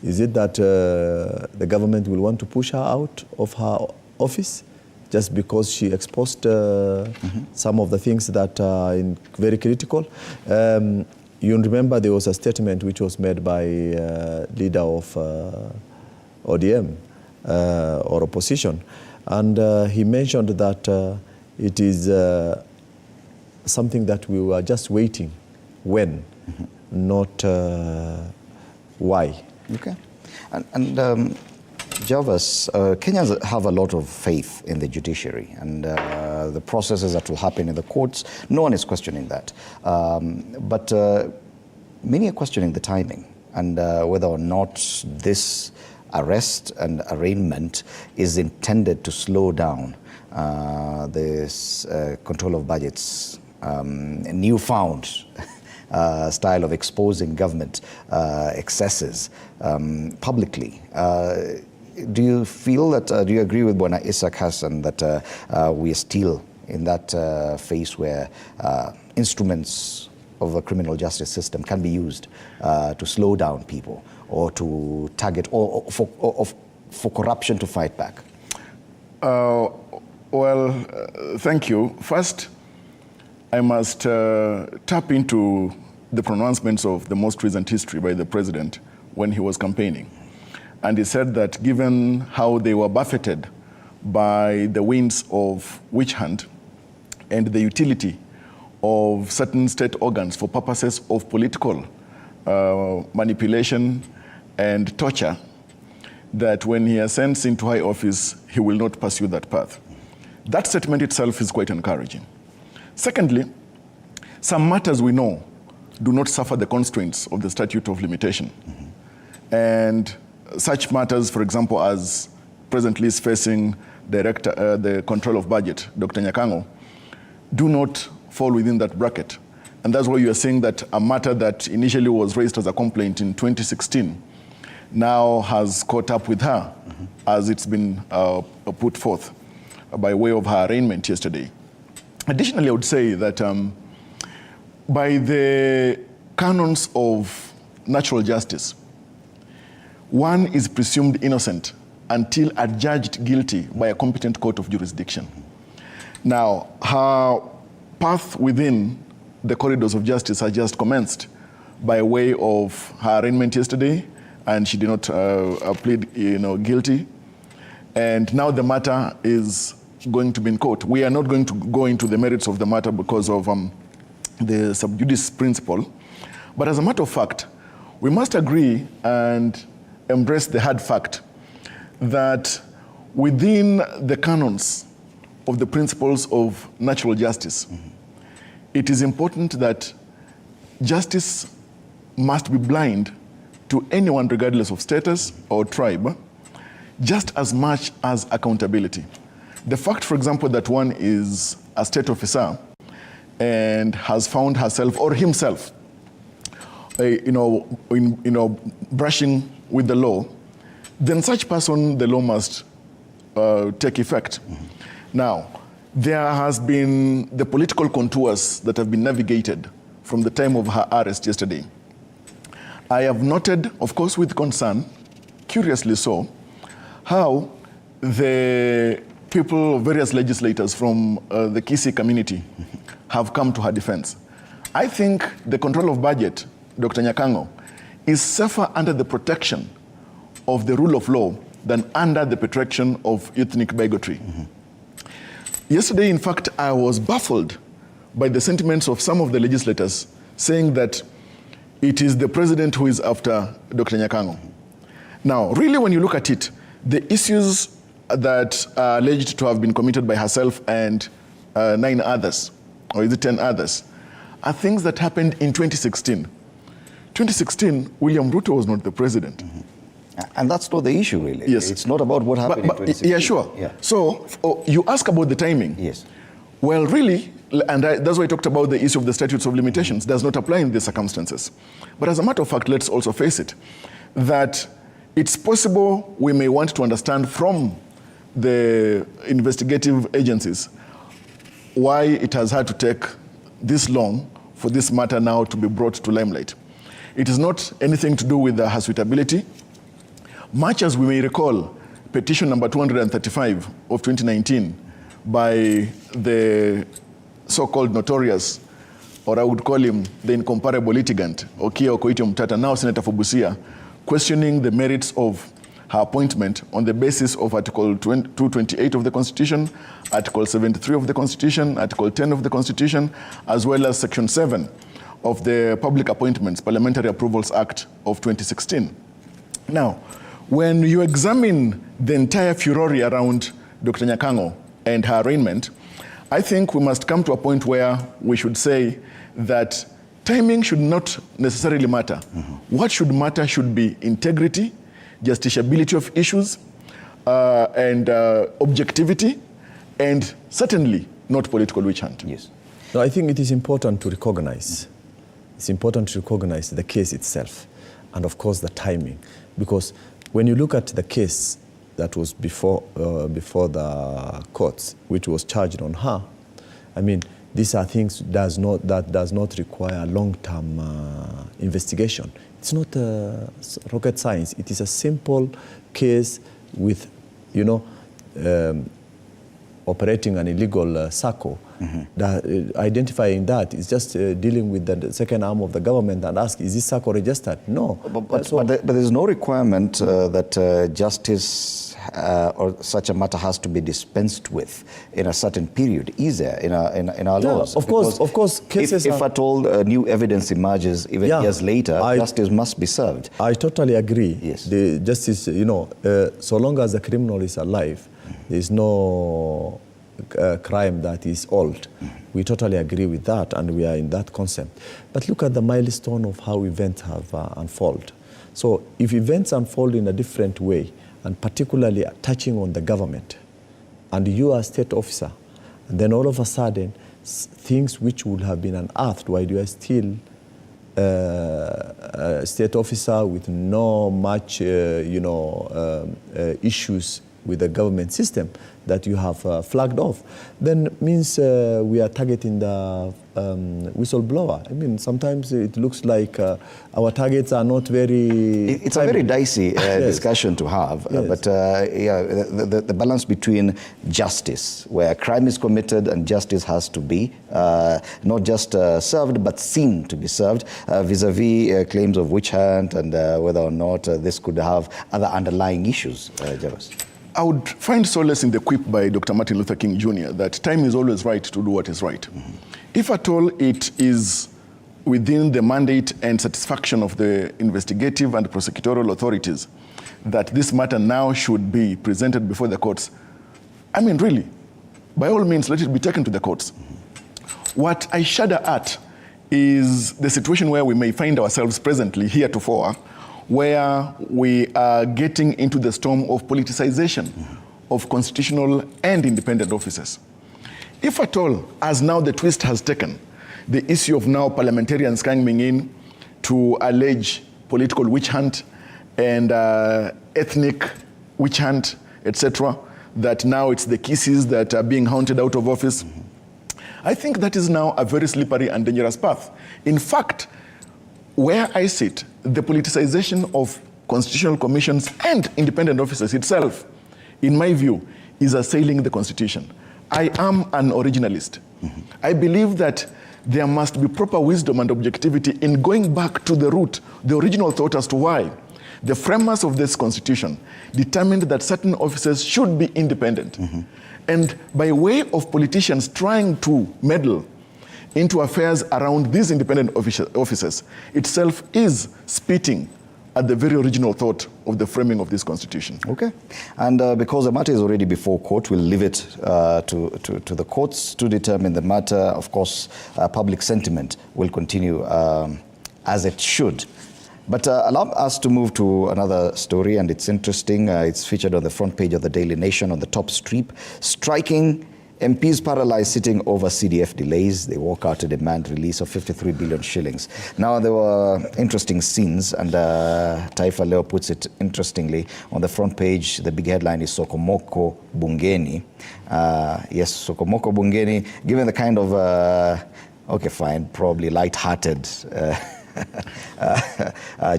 is it that the government will want to push her out of her office just because she exposed some of the things that are very critical? You remember there was a statement which was made by leader of ODM or opposition, and he mentioned that it is something that we were just waiting when, not why. Okay. And Javas, Kenyans have a lot of faith in the judiciary and the processes that will happen in the courts. No one is questioning that. But many are questioning the timing and whether or not this arrest and arraignment is intended to slow down this Control of Budget's newfound style of exposing government excesses publicly. Do you feel that, do you agree with Bwana Isaac Hassan that we are still in that phase where instruments of the criminal justice system can be used to slow down people or to target or for corruption to fight back? Thank you. First, I must tap into the pronouncements of the most recent history by the president when he was campaigning. And he said that given how they were buffeted by the winds of witch hunt and the utility of certain state organs for purposes of political manipulation and torture, that when he ascends into high office, he will not pursue that path. That statement itself is quite encouraging. Secondly, some matters we know do not suffer the constraints of the statute of limitation. And such matters, for example, as presently is facing the control of budget, Dr. Nyakango, do not fall within that bracket. And that's why you are saying that a matter that initially was raised as a complaint in 2016 now has caught up with her as it's been put forth by way of her arraignment yesterday. Additionally, I would say that by the canons of natural justice, one is presumed innocent until adjudged guilty by a competent court of jurisdiction. Now, her path within the corridors of justice has just commenced by way of her arraignment yesterday, and she did not plead guilty. And now the matter is going to be in court. We are not going to go into the merits of the matter because of the sub judice principle. But as a matter of fact, we must agree and embrace the hard fact that within the canons of the principles of natural justice, it is important that justice must be blind to anyone regardless of status or tribe, just as much as accountability. The fact, for example, that one is a state officer and has found herself or himself, brushing with the law, then such person, the law must take effect. Now, there has been the political contours that have been navigated from the time of her arrest yesterday. I have noted, of course, with concern, curiously so, how the people, various legislators from the Kisii community have come to her defense. I think the control of budget, Dr. Nyakango, is safer under the protection of the rule of law than under the protection of ethnic bigotry. Yesterday, in fact, I was baffled by the sentiments of some of the legislators saying that it is the president who is after Dr. Nyakango. Now, really, when you look at it, the issues that are alleged to have been committed by herself and 9 others, or is it 10 others, are things that happened in 2016. 2016, William Ruto was not the president. And that's not the issue, really. Yes. It's not about what happened in 2016. Yeah, sure. Yeah. So you ask about the timing. Yes. Well, really, and that's why I talked about the issue of the statutes of limitations, does not apply in these circumstances. But as a matter of fact, let's also face it, that it's possible we may want to understand from the investigative agencies why it has had to take this long for this matter now to be brought to limelight. It is not anything to do with her suitability. Much as we may recall petition number 235 of 2019 by the so-called notorious, or I would call him the incomparable litigant, Okiya Okoitio Mtata, now Senator for Busia, questioning the merits of her appointment on the basis of Article 228 of the Constitution, Article 73 of the Constitution, Article 10 of the Constitution, as well as Section 7 of the Public Appointments Parliamentary Approvals Act of 2016. Now, when you examine the entire furore around Dr. Nyakango and her arraignment, I think we must come to a point where we should say that timing should not necessarily matter. What should matter should be integrity, justiciability of issues, and objectivity, and certainly not political witch hunt. Yes. No, I think it is important to recognize. It's important to recognize the case itself, and of course the timing, because when you look at the case that was before the courts, which was charged on her, I mean, these are things that does not require long-term investigation. It's not rocket science. It is a simple case with, you know, operating an illegal circle. Identifying that is just dealing with the second arm of the government and ask, is this circle registered? No. But there's no requirement that justice or such a matter has to be dispensed with in a certain period, is there, in our laws? Of course, cases if at all new evidence emerges even years later, justice must be served. I totally agree. Yes. The justice, you know, so long as the criminal is alive, there is no crime that is old. We totally agree with that, and we are in that concept. But look at the milestone of how events have unfolded. So if events unfold in a different way, and particularly touching on the government, and you are a state officer, and then all of a sudden, things which would have been unearthed while you are still a state officer with no much, issues with the government system that you have flagged off, then means we are targeting the whistleblower. I mean, sometimes it looks like our targets are not very... It's a very dicey discussion to have, but the balance between justice, where crime is committed and justice has to be not just served, but seen to be served, vis-a-vis claims of witch hunt and whether or not this could have other underlying issues, Jaros. I would find solace in the quip by Dr. Martin Luther King Jr. that time is always right to do what is right. If at all it is within the mandate and satisfaction of the investigative and prosecutorial authorities that this matter now should be presented before the courts, I mean, really, by all means, let it be taken to the courts. What I shudder at is the situation where we may find ourselves presently heretofore, where we are getting into the storm of politicization of constitutional and independent offices. If at all, as now the twist has taken, the issue of now parliamentarians coming in to allege political witch hunt and ethnic witch hunt, etc., that now it's the kisses that are being hunted out of office, I think that is now a very slippery and dangerous path. In fact, where I sit, the politicization of constitutional commissions and independent officers itself, in my view, is assailing the Constitution. I am an originalist. I believe that there must be proper wisdom and objectivity in going back to the root, the original thought as to why the framers of this Constitution determined that certain officers should be independent. And by way of politicians trying to meddle into affairs around these independent officers itself is spitting at the very original thought of the framing of this Constitution. Okay. And because the matter is already before court, we'll leave it to the courts to determine the matter. Of course, public sentiment will continue as it should. But allow us to move to another story, and it's interesting. It's featured on the front page of the Daily Nation on the top strip. Striking MPs paralyzed sitting over CDF delays. They walk out to demand release of 53 billion shillings. Now, there were interesting scenes, and Taifa Leo puts it interestingly. On the front page, the big headline is Sokomoko Bungeni. Yes, Sokomoko Bungeni, given the kind of, okay, fine, probably light-hearted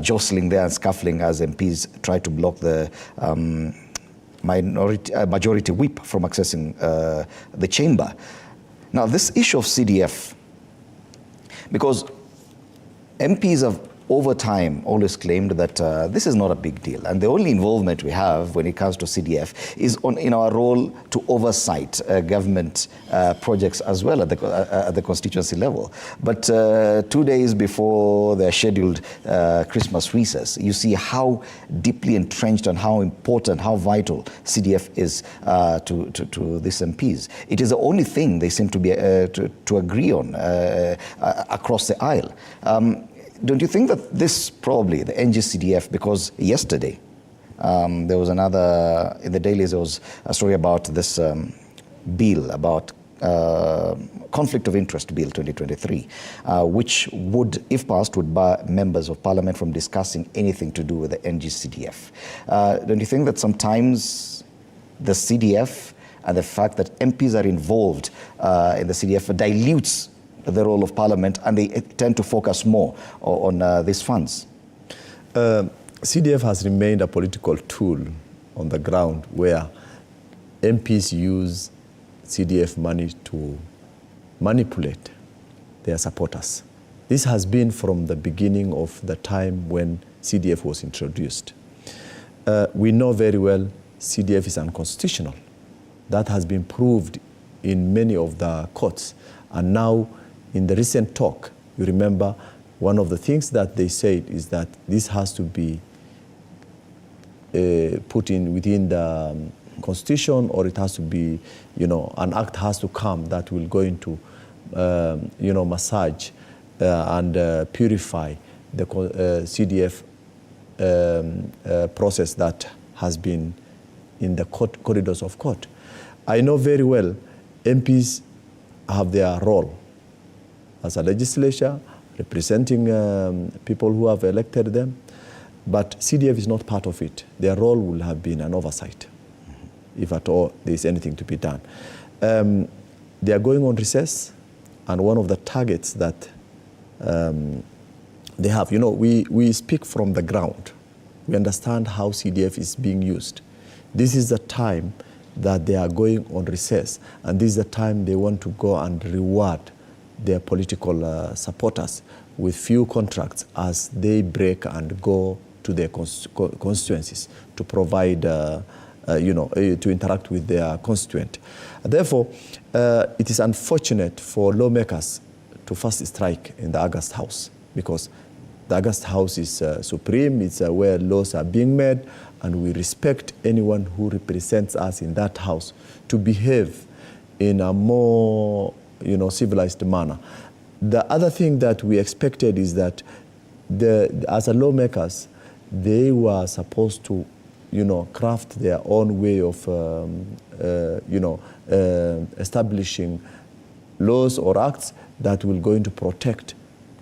jostling there and scuffling as MPs try to block the majority whip from accessing the chamber. Now, this issue of CDF, because MPs have over time always claimed that this is not a big deal, and the only involvement we have when it comes to CDF is in our role to oversight government projects as well at the constituency level. But 2 days before their scheduled Christmas recess, you see how deeply entrenched and how important, how vital CDF is to these MPs. It is the only thing they seem to be to agree on across the aisle. Don't you think that this probably, the NGCDF, because yesterday there was another, in the dailies there was a story about this bill, about Conflict of Interest Bill 2023, which would, if passed, would bar members of parliament from discussing anything to do with the NGCDF. Don't you think that sometimes the CDF and the fact that MPs are involved in the CDF dilutes the role of Parliament, and they tend to focus more on these funds? CDF has remained a political tool on the ground where MPs use CDF money to manipulate their supporters. This has been from the beginning of the time when CDF was introduced. We know very well CDF is unconstitutional. That has been proved in many of the courts. And now, in the recent talk, you remember one of the things that they said is that this has to be put in within the Constitution, or it has to be, an act has to come that will go into, massage and purify the CDF process that has been in the corridors of court. I know very well MPs have their role as a legislature, representing people who have elected them, but CDF is not part of it. Their role will have been an oversight, if at all there is anything to be done. They are going on recess, and one of the targets that they have, we speak from the ground. We understand how CDF is being used. This is the time that they are going on recess, and this is the time they want to go and reward their political supporters with few contracts as they break and go to their constituencies to provide, to interact with their constituent. Therefore, it is unfortunate for lawmakers to first strike in the August House, because the August House is supreme. It's where laws are being made, and we respect anyone who represents us in that house to behave in a more civilized manner. The other thing that we expected is that as a lawmakers, they were supposed to craft their own way of establishing laws or acts that will going to protect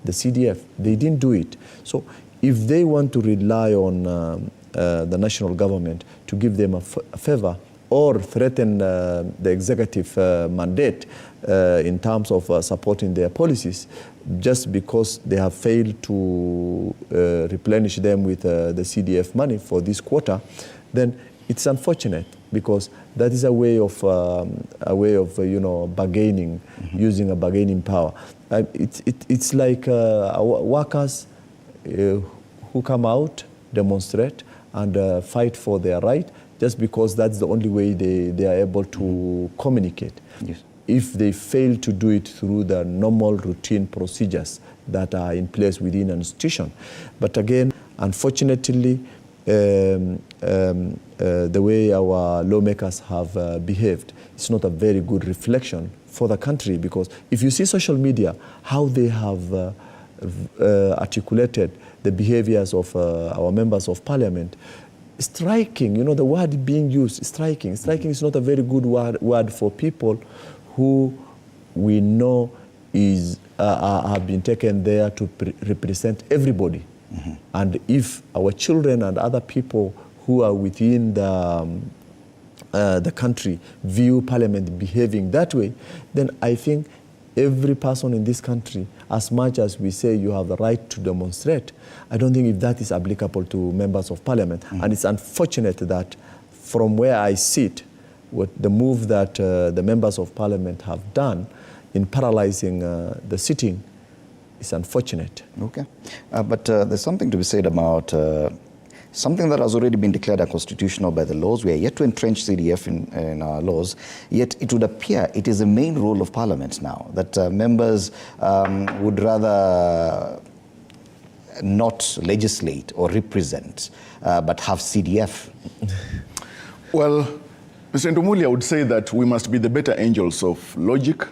the CDF. They didn't do it. So if they want to rely on the national government to give them a favor or threaten the executive mandate in terms of supporting their policies, just because they have failed to replenish them with the CDF money for this quarter, then it's unfortunate, because that is a way of bargaining, using a bargaining power. It's like workers who come out, demonstrate, and fight for their right, just because that's the only way they are able to communicate. Yes. If they fail to do it through the normal routine procedures that are in place within an institution. But again, unfortunately, the way our lawmakers have behaved, it's not a very good reflection for the country, because if you see social media, how they have articulated the behaviors of our members of parliament, striking, the word being used, striking. Striking is not a very good word for people who we know have been taken there to represent everybody. And if our children and other people who are within the country view parliament behaving that way, then I think every person in this country, as much as we say you have the right to demonstrate, I don't think if that is applicable to members of parliament. And it's unfortunate that from where I sit, with the move that the members of parliament have done in paralyzing the sitting is unfortunate. Okay. But there's something to be said about something that has already been declared unconstitutional by the laws. We are yet to entrench CDF in our laws, yet it would appear it is the main role of parliament now, that members would rather not legislate or represent, but have CDF. Well, Mr. Ntumuli, I would say that we must be the better angels of logic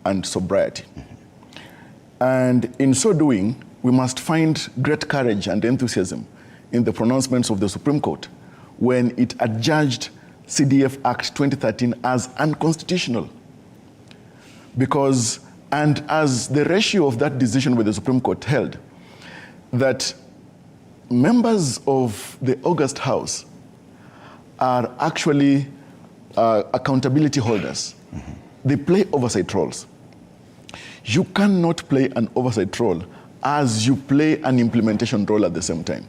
and sobriety. And in so doing, we must find great courage and enthusiasm in the pronouncements of the Supreme Court when it adjudged CDF Act 2013 as unconstitutional. Because, and as the ratio of that decision with the Supreme Court held, that members of the August House are actually accountability holders. They play oversight roles. You cannot play an oversight role as you play an implementation role at the same time.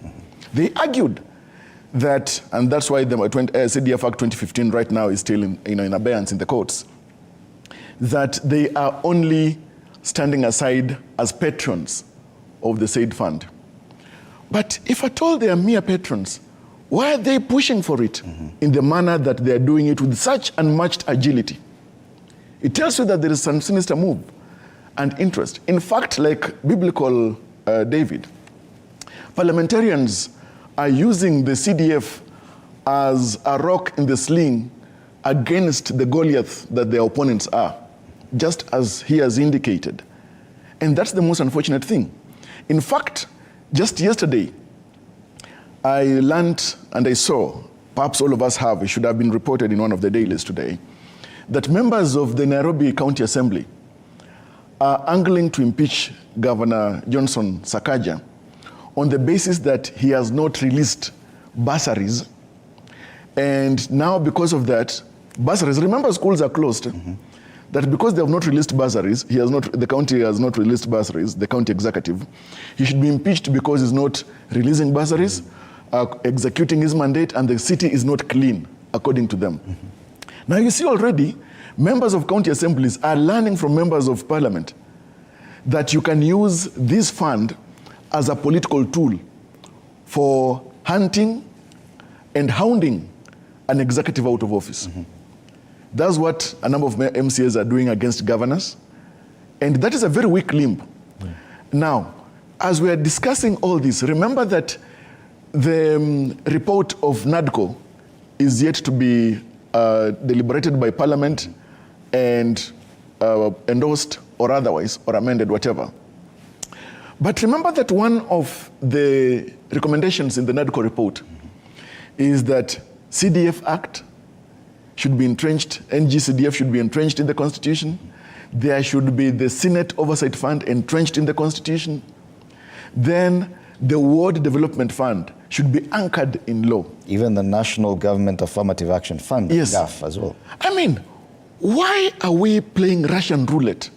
They argued that, and that's why the CDF Act 2015 right now is still in abeyance in the courts, that they are only standing aside as patrons of the said fund. But if at all they are mere patrons, why are they pushing for it in the manner that they are doing it with such unmatched agility? It tells you that there is some sinister move and interest. In fact, like biblical David, parliamentarians are using the CDF as a rock in the sling against the Goliath that their opponents are, just as he has indicated. And that's the most unfortunate thing. In fact, just yesterday, I learned and I saw, perhaps all of us have, it should have been reported in one of the dailies today, that members of the Nairobi County Assembly are angling to impeach Governor Johnson Sakaja on the basis that he has not released bursaries. And now because of that, bursaries, remember schools are closed, that because they have not released bursaries, the county has not released bursaries, the county executive, he should be impeached because he's not releasing bursaries, executing his mandate, and the city is not clean, according to them. Now you see already, members of county assemblies are learning from members of parliament that you can use this fund as a political tool for hunting and hounding an executive out of office. That's what a number of MCAs are doing against governors, and that is a very weak limb. Now, as we are discussing all this, remember that the report of NADCO is yet to be deliberated by Parliament and endorsed or otherwise, or amended, whatever. But remember that one of the recommendations in the NADCO report is that CDF Act should be entrenched, NGCDF should be entrenched in the Constitution. There should be the Senate Oversight Fund entrenched in the Constitution. Then the Ward Development Fund should be anchored in law. Even the National Government Affirmative Action Fund, yes, GAF as well. I mean, why are we playing Russian roulette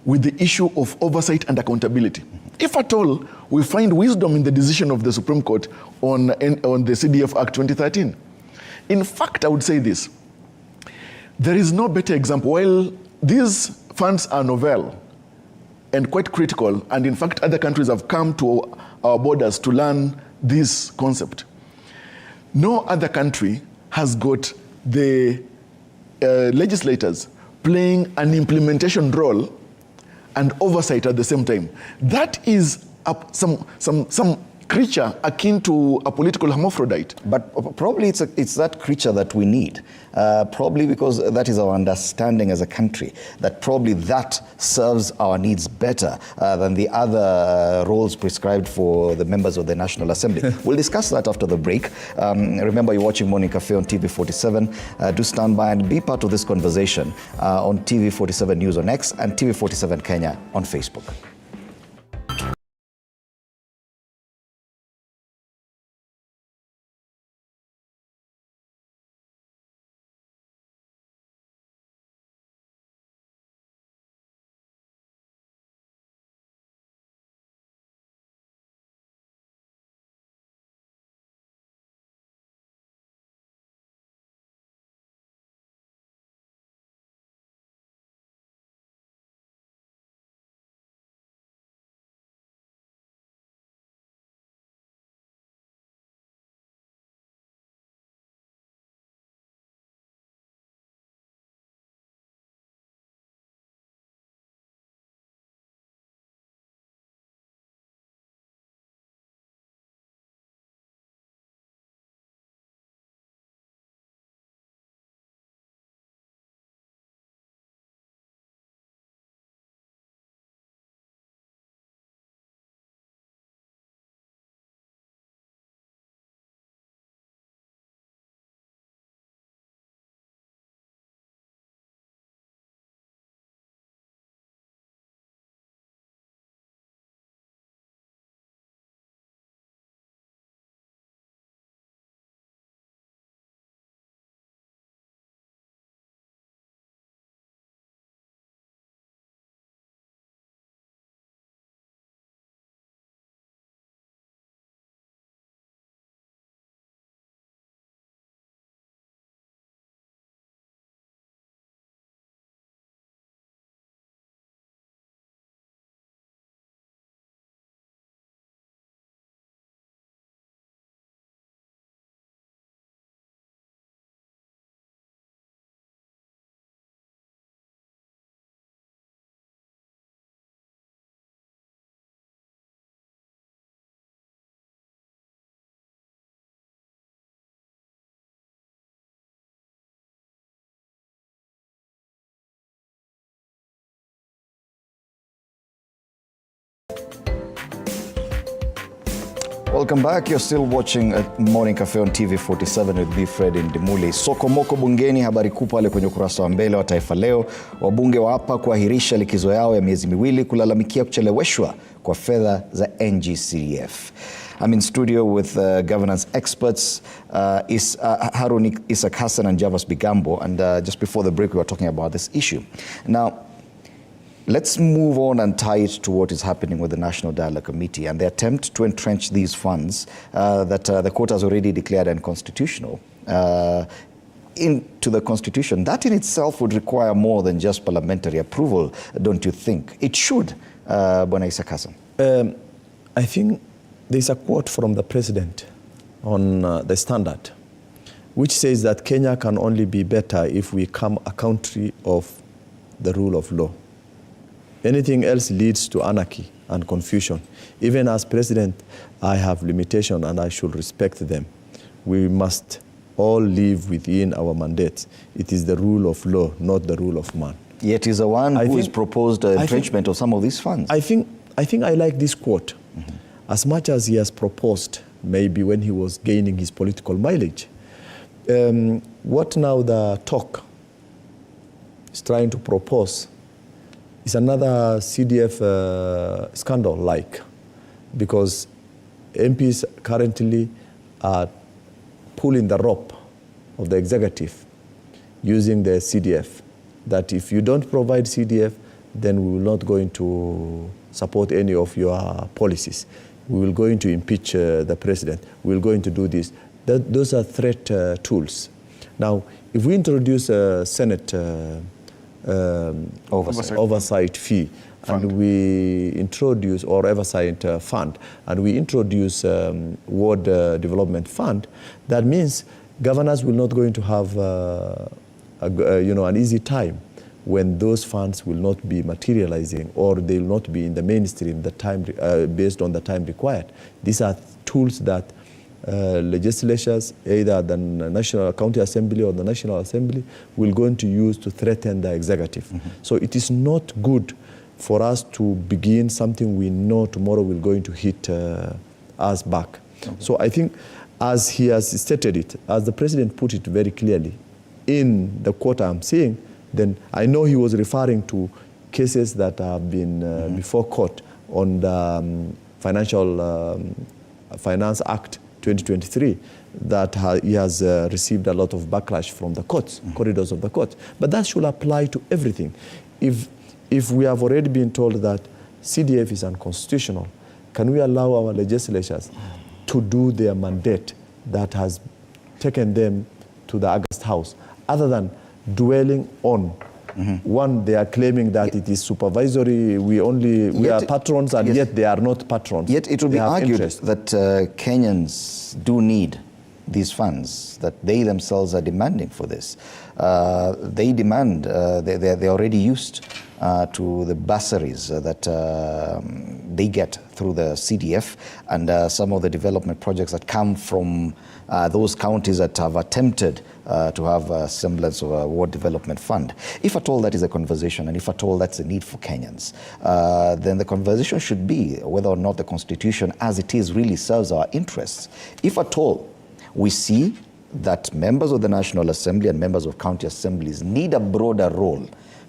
with the issue of oversight and accountability? If at all we find wisdom in the decision of the Supreme Court on the CDF Act 2013. In fact, I would say this. There is no better example. While these funds are novel and quite critical, and in fact other countries have come to our borders to learn this concept, no other country has got the legislators playing an implementation role and oversight at the same time. That is some creature akin to a political hermaphrodite. But probably it's that creature that we need. Probably because that is our understanding as a country, that probably that serves our needs better than the other roles prescribed for the members of the National Assembly. We'll discuss that after the break. Remember, you're watching Morning Cafe on TV47. Do stand by and be part of this conversation on TV47 News on X and TV47 Kenya on Facebook. Welcome back. You're still watching Morning Cafe on TV 47 with me, Fred Ndimuli. Sokomoko bungeni, habari kuu pale kwenye ukurasa wa mbele wa Taifa Leo. Wabunge waapa kuahirisha likizo yao ya miezi miwili kulalamikia kucheleweshwa kwa fedha za NGCDF. I'm in studio with governance experts, Harun Isak Hassan and Javas Bigambo. And just before the break, we were talking about this issue. Now, let's move on and tie it to what is happening with the National Dialogue Committee and the attempt to entrench these funds that the court has already declared unconstitutional into the Constitution. That in itself would require more than just parliamentary approval, don't you think? It should, Bwana Isak Hassan. I think there's a quote from the president on the Standard, which says that Kenya can only be better if we become a country of the rule of law. Anything else leads to anarchy and confusion. Even as president, I have limitations and I should respect them. We must all live within our mandates. It is the rule of law, not the rule of man. Yet is the one who has proposed entrenchment of some of these funds. I think I like this quote. As much as he has proposed, maybe when he was gaining his political mileage. What now the talk is trying to propose is another CDF scandal because MPs currently are pulling the rope of the executive using the CDF, that if you don't provide CDF, then we will not going to support any of your policies. We will going to impeach the president. We will going to do this. Those are threat tools. Now, if we introduce a Senate oversight fee, fund. And we introduce, or oversight fund, and we introduce ward development fund, that means governors will not going to have an easy time when those funds will not be materializing, or they will not be in the mainstream the time based on the time required. These are tools that legislatures, either the National County Assembly or the National Assembly, will going to use to threaten the executive. So it is not good for us to begin something we know tomorrow will going to hit us back. So I think, as he has stated it, as the president put it very clearly in the quote I'm seeing, then I know he was referring to cases that have been before court on the Finance Act 2023, that he has received a lot of backlash from the courts, corridors of the court. But that should apply to everything. If we have already been told that CDF is unconstitutional, can we allow our legislatures to do their mandate that has taken them to the August House, other than dwelling on one, they are claiming that it is supervisory, we are patrons, and yet they are not patrons. Yet it will be argued that Kenyans do need these funds, that they themselves are demanding for this. They demand, they're already used to the bursaries that they get through the CDF, and some of the development projects that come from those counties that have attempted to have a semblance of a ward development fund. If at all that is a conversation, and if at all that's a need for Kenyans, then the conversation should be whether or not the Constitution as it is really serves our interests. If at all we see that members of the National Assembly and members of county assemblies need a broader role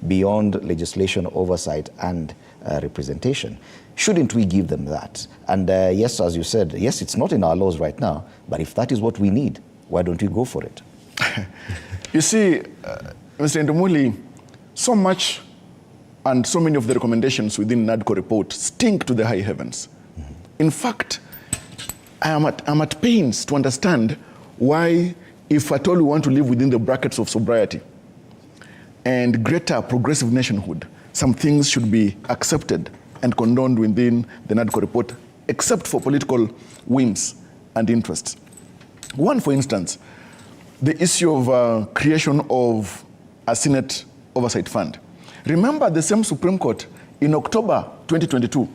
beyond legislation, oversight, and representation, shouldn't we give them that? And yes, as you said, yes, it's not in our laws right now, but if that is what we need, why don't we go for it? You see, Mr. Ndimuli, so much and so many of the recommendations within NADCO report stink to the high heavens. In fact, I'm at pains to understand why, if at all we want to live within the brackets of sobriety and greater progressive nationhood, some things should be accepted and condoned within the NADCO report, except for political whims and interests. One, for instance, the issue of creation of a SIGNET oversight fund. Remember, the same Supreme Court in October 2022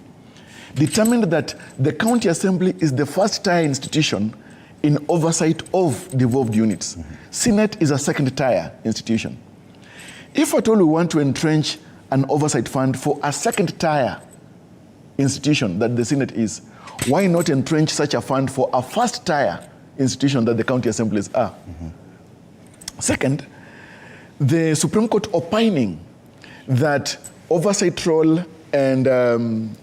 determined that the county assembly is the first-tier institution in oversight of devolved units. SIGNET is a second-tier institution. If at all we want to entrench an oversight fund for a second-tier institution that the SIGNET is, why not entrench such a fund for a first-tier institution that the county assemblies are? Second, the Supreme Court opining that oversight role and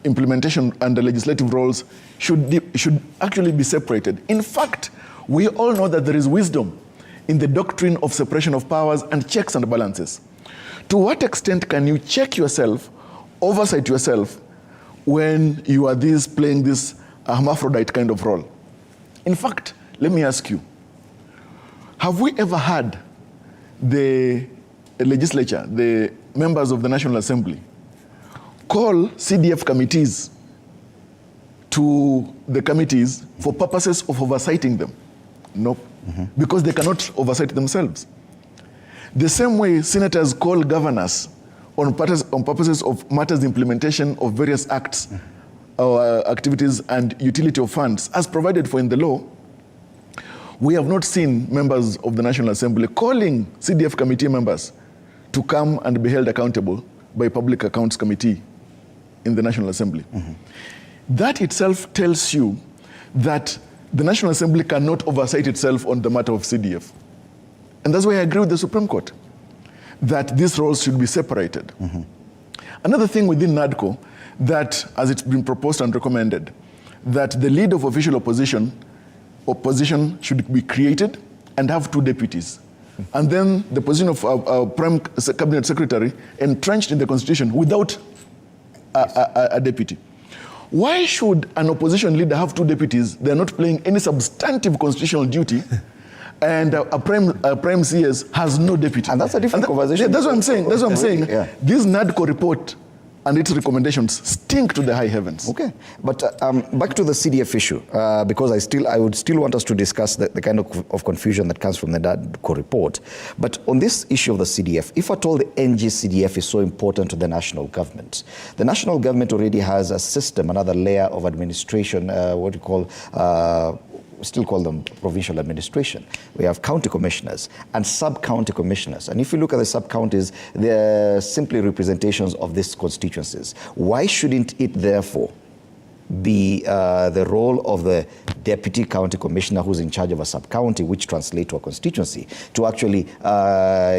implementation and the legislative roles should actually be separated. In fact, we all know that there is wisdom in the doctrine of separation of powers and checks and balances. To what extent can you check yourself, oversight yourself, when you are playing this hermaphrodite kind of role? In fact, let me ask you, have we ever had the legislature, the members of the National Assembly, call CDF committees to the committees for purposes of oversighting them? Nope, because they cannot oversight themselves. The same way senators call governors on purposes of matters implementation of various acts or activities and utility of funds as provided for in the law, we have not seen members of the National Assembly calling CDF committee members to come and be held accountable by Public Accounts Committee in the National Assembly. That itself tells you that the National Assembly cannot oversight itself on the matter of CDF. And that's why I agree with the Supreme Court that these roles should be separated. Another thing within NADCO that, as it's been proposed and recommended, that the leader of official opposition should be created and have 2 deputies. And then the position of a Prime Cabinet Secretary entrenched in the Constitution without a deputy. Why should an opposition leader have 2 deputies? They're not playing any substantive constitutional duty, and a prime CS has no deputy. And that's a different conversation. That's what I'm saying. That's what I'm saying. Yeah. This NADCO report and its recommendations stink to the high heavens. Okay, but back to the CDF issue, because I would still want us to discuss the kind of confusion that comes from the NADCO report. But on this issue of the CDF, if at all the NG CDF is so important to the national government, the national government already has a system, another layer of administration, what you call, still call them provincial administration. We have county commissioners and sub-county commissioners. And if you look at the sub-counties, they're simply representations of these constituencies. Why shouldn't it therefore be the role of the deputy county commissioner who's in charge of a sub-county, which translates to a constituency, to actually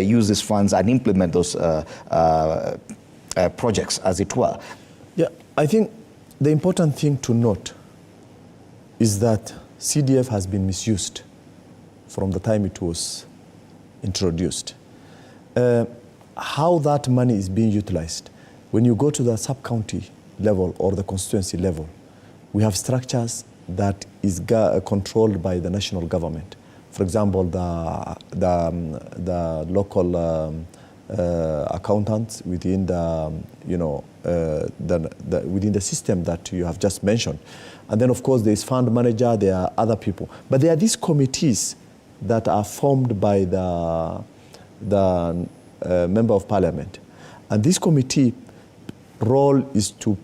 use these funds and implement those projects, as it were? Yeah, I think the important thing to note is that CDF has been misused from the time it was introduced. How that money is being utilized, when you go to the sub-county level or the constituency level, we have structures that is controlled by the national government. For example, the local accountants within the, within the system that you have just mentioned. And then, of course, there is fund manager, there are other people. But there are these committees that are formed by the member of parliament. And this committee role is to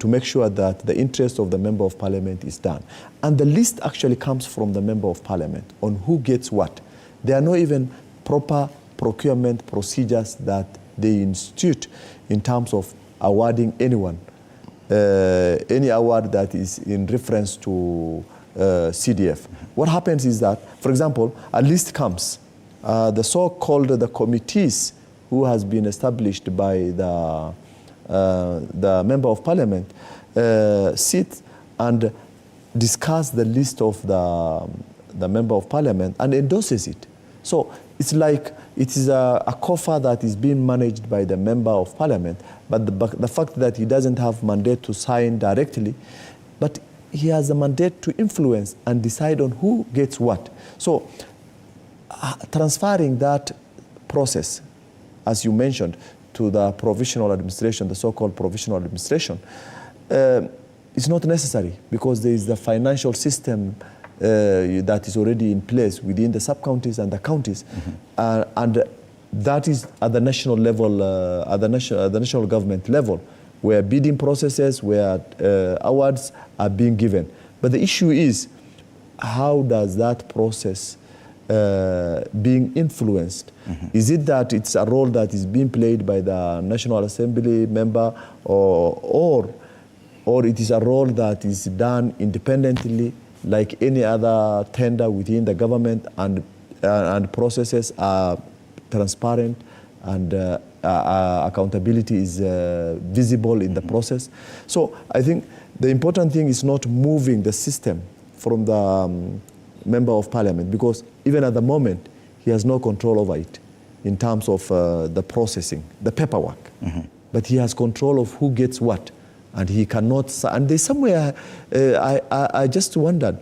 make sure that the interest of the member of parliament is done. And the list actually comes from the member of parliament on who gets what. There are no even proper procurement procedures that they institute in terms of awarding anyone any award that is in reference to CDF. What happens is that, for example, a list comes. The so-called the committees who has been established by the member of parliament sit and discuss the list of the member of parliament and endorses it. So it's like it is a coffer that is being managed by the member of parliament, but the fact that he doesn't have mandate to sign directly, but he has a mandate to influence and decide on who gets what. So transferring that process, as you mentioned, to the provisional administration, the so-called provisional administration, is not necessary because there is the financial system that is already in place within the sub-counties and the counties, and that is at the national level, at the national government level, where bidding processes, where awards are being given. But the issue is, how does that process being influenced? Is it that it's a role that is being played by the National Assembly member, or or it is a role that is done independently like any other tender within the government, and processes are transparent, and accountability is visible in the process. So I think the important thing is not moving the system from the member of parliament, because even at the moment, he has no control over it in terms of the processing, the paperwork. But he has control of who gets what, and he cannot. And there's somewhere, I just wondered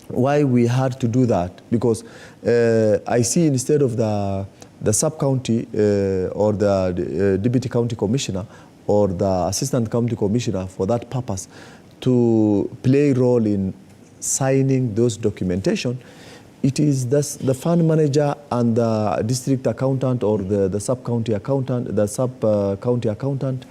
why we had to do that, because I see instead of the sub-county or the deputy county commissioner or the assistant county commissioner for that purpose to play a role in signing those documentation, it is the fund manager and the district accountant or the sub-county accountant, the sub-county accountant,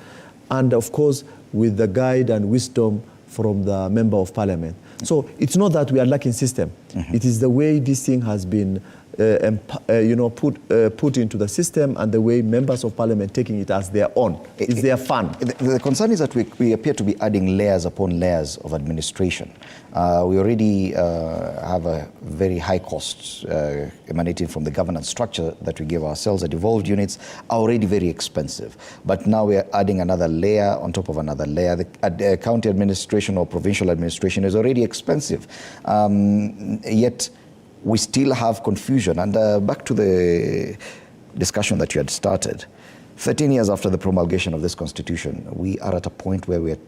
and of course with the guide and wisdom from the member of parliament. So it's not that we are lacking system. It is the way this thing has been put into the system, and the way members of parliament taking it as their own. It's their fun. The concern is that we appear to be adding layers upon layers of administration. We already have a very high costs emanating from the governance structure that we give ourselves. The devolved units are already very expensive. But now we are adding another layer on top of another layer. The county administration or provincial administration is already expensive. Yet we still have confusion. And back to the discussion that you had started, 13 years after the promulgation of this constitution, we are at a point where we are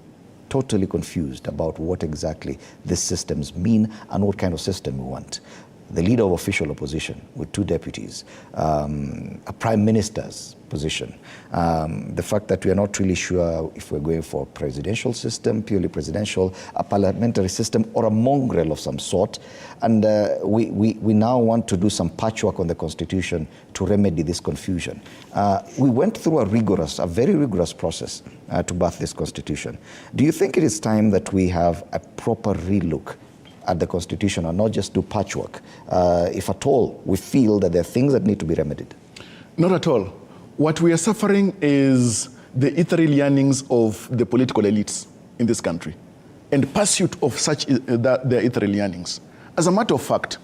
totally confused about what exactly these systems mean and what kind of system we want. The leader of official opposition with 2 deputies, a prime minister's position, the fact that we are not really sure if we're going for a presidential system, purely presidential, a parliamentary system, or a mongrel of some sort. And we now want to do some patchwork on the constitution to remedy this confusion. We went through a very rigorous process to birth this constitution. Do you think it is time that we have a proper relook at the constitution and not just do patchwork, if at all we feel that there are things that need to be remedied? Not at all. What we are suffering is the ethereal yearnings of the political elites in this country and pursuit of such their ethereal yearnings. As a matter of fact,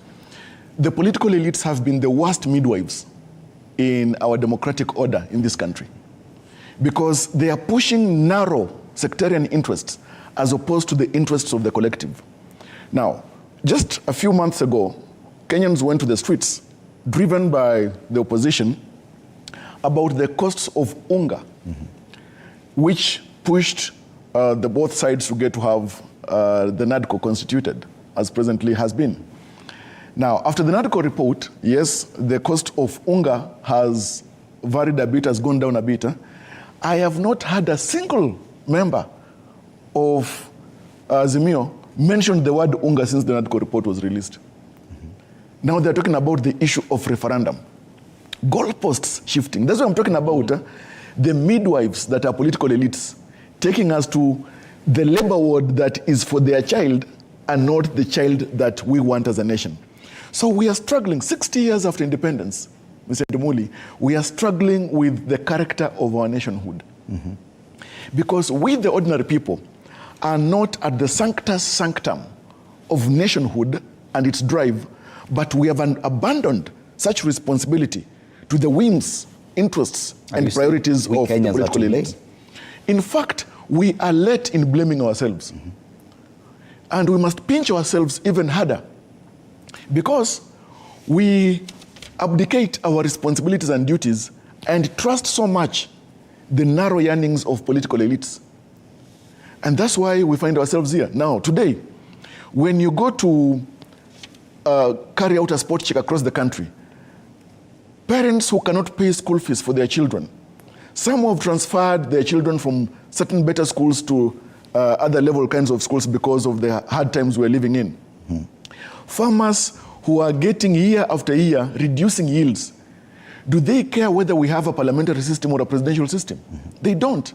the political elites have been the worst midwives in our democratic order in this country, because they are pushing narrow sectarian interests as opposed to the interests of the collective. Now, just a few months ago, Kenyans went to the streets, driven by the opposition, about the costs of unga, which pushed the both sides to get to have the NADCO constituted, as presently has been. Now, after the NADCO report, yes, the cost of unga has varied a bit, has gone down a bit. I have not had a single member of Azimio mention the word unga since the NADCO report was released. Now they're talking about the issue of referendum. Goalposts shifting. That's what I'm talking about. The midwives that are political elites taking us to the labor ward that is for their child and not the child that we want as a nation. So we are struggling 60 years after independence, Mr. Dumuli, we are struggling with the character of our nationhood. Because we, the ordinary people, are not at the sanctus sanctum of nationhood and its drive, but we have abandoned such responsibility to the whims, interests, and priorities of the political elites. In fact, we are late in blaming ourselves. And we must pinch ourselves even harder, because we abdicate our responsibilities and duties and trust so much the narrow yearnings of political elites. And that's why we find ourselves here. Now, today, when you go to carry out a sport check across the country, parents who cannot pay school fees for their children, some have transferred their children from certain better schools to other level kinds of schools because of the hard times we're living in. Farmers who are getting year after year reducing yields, do they care whether we have a parliamentary system or a presidential system? They don't.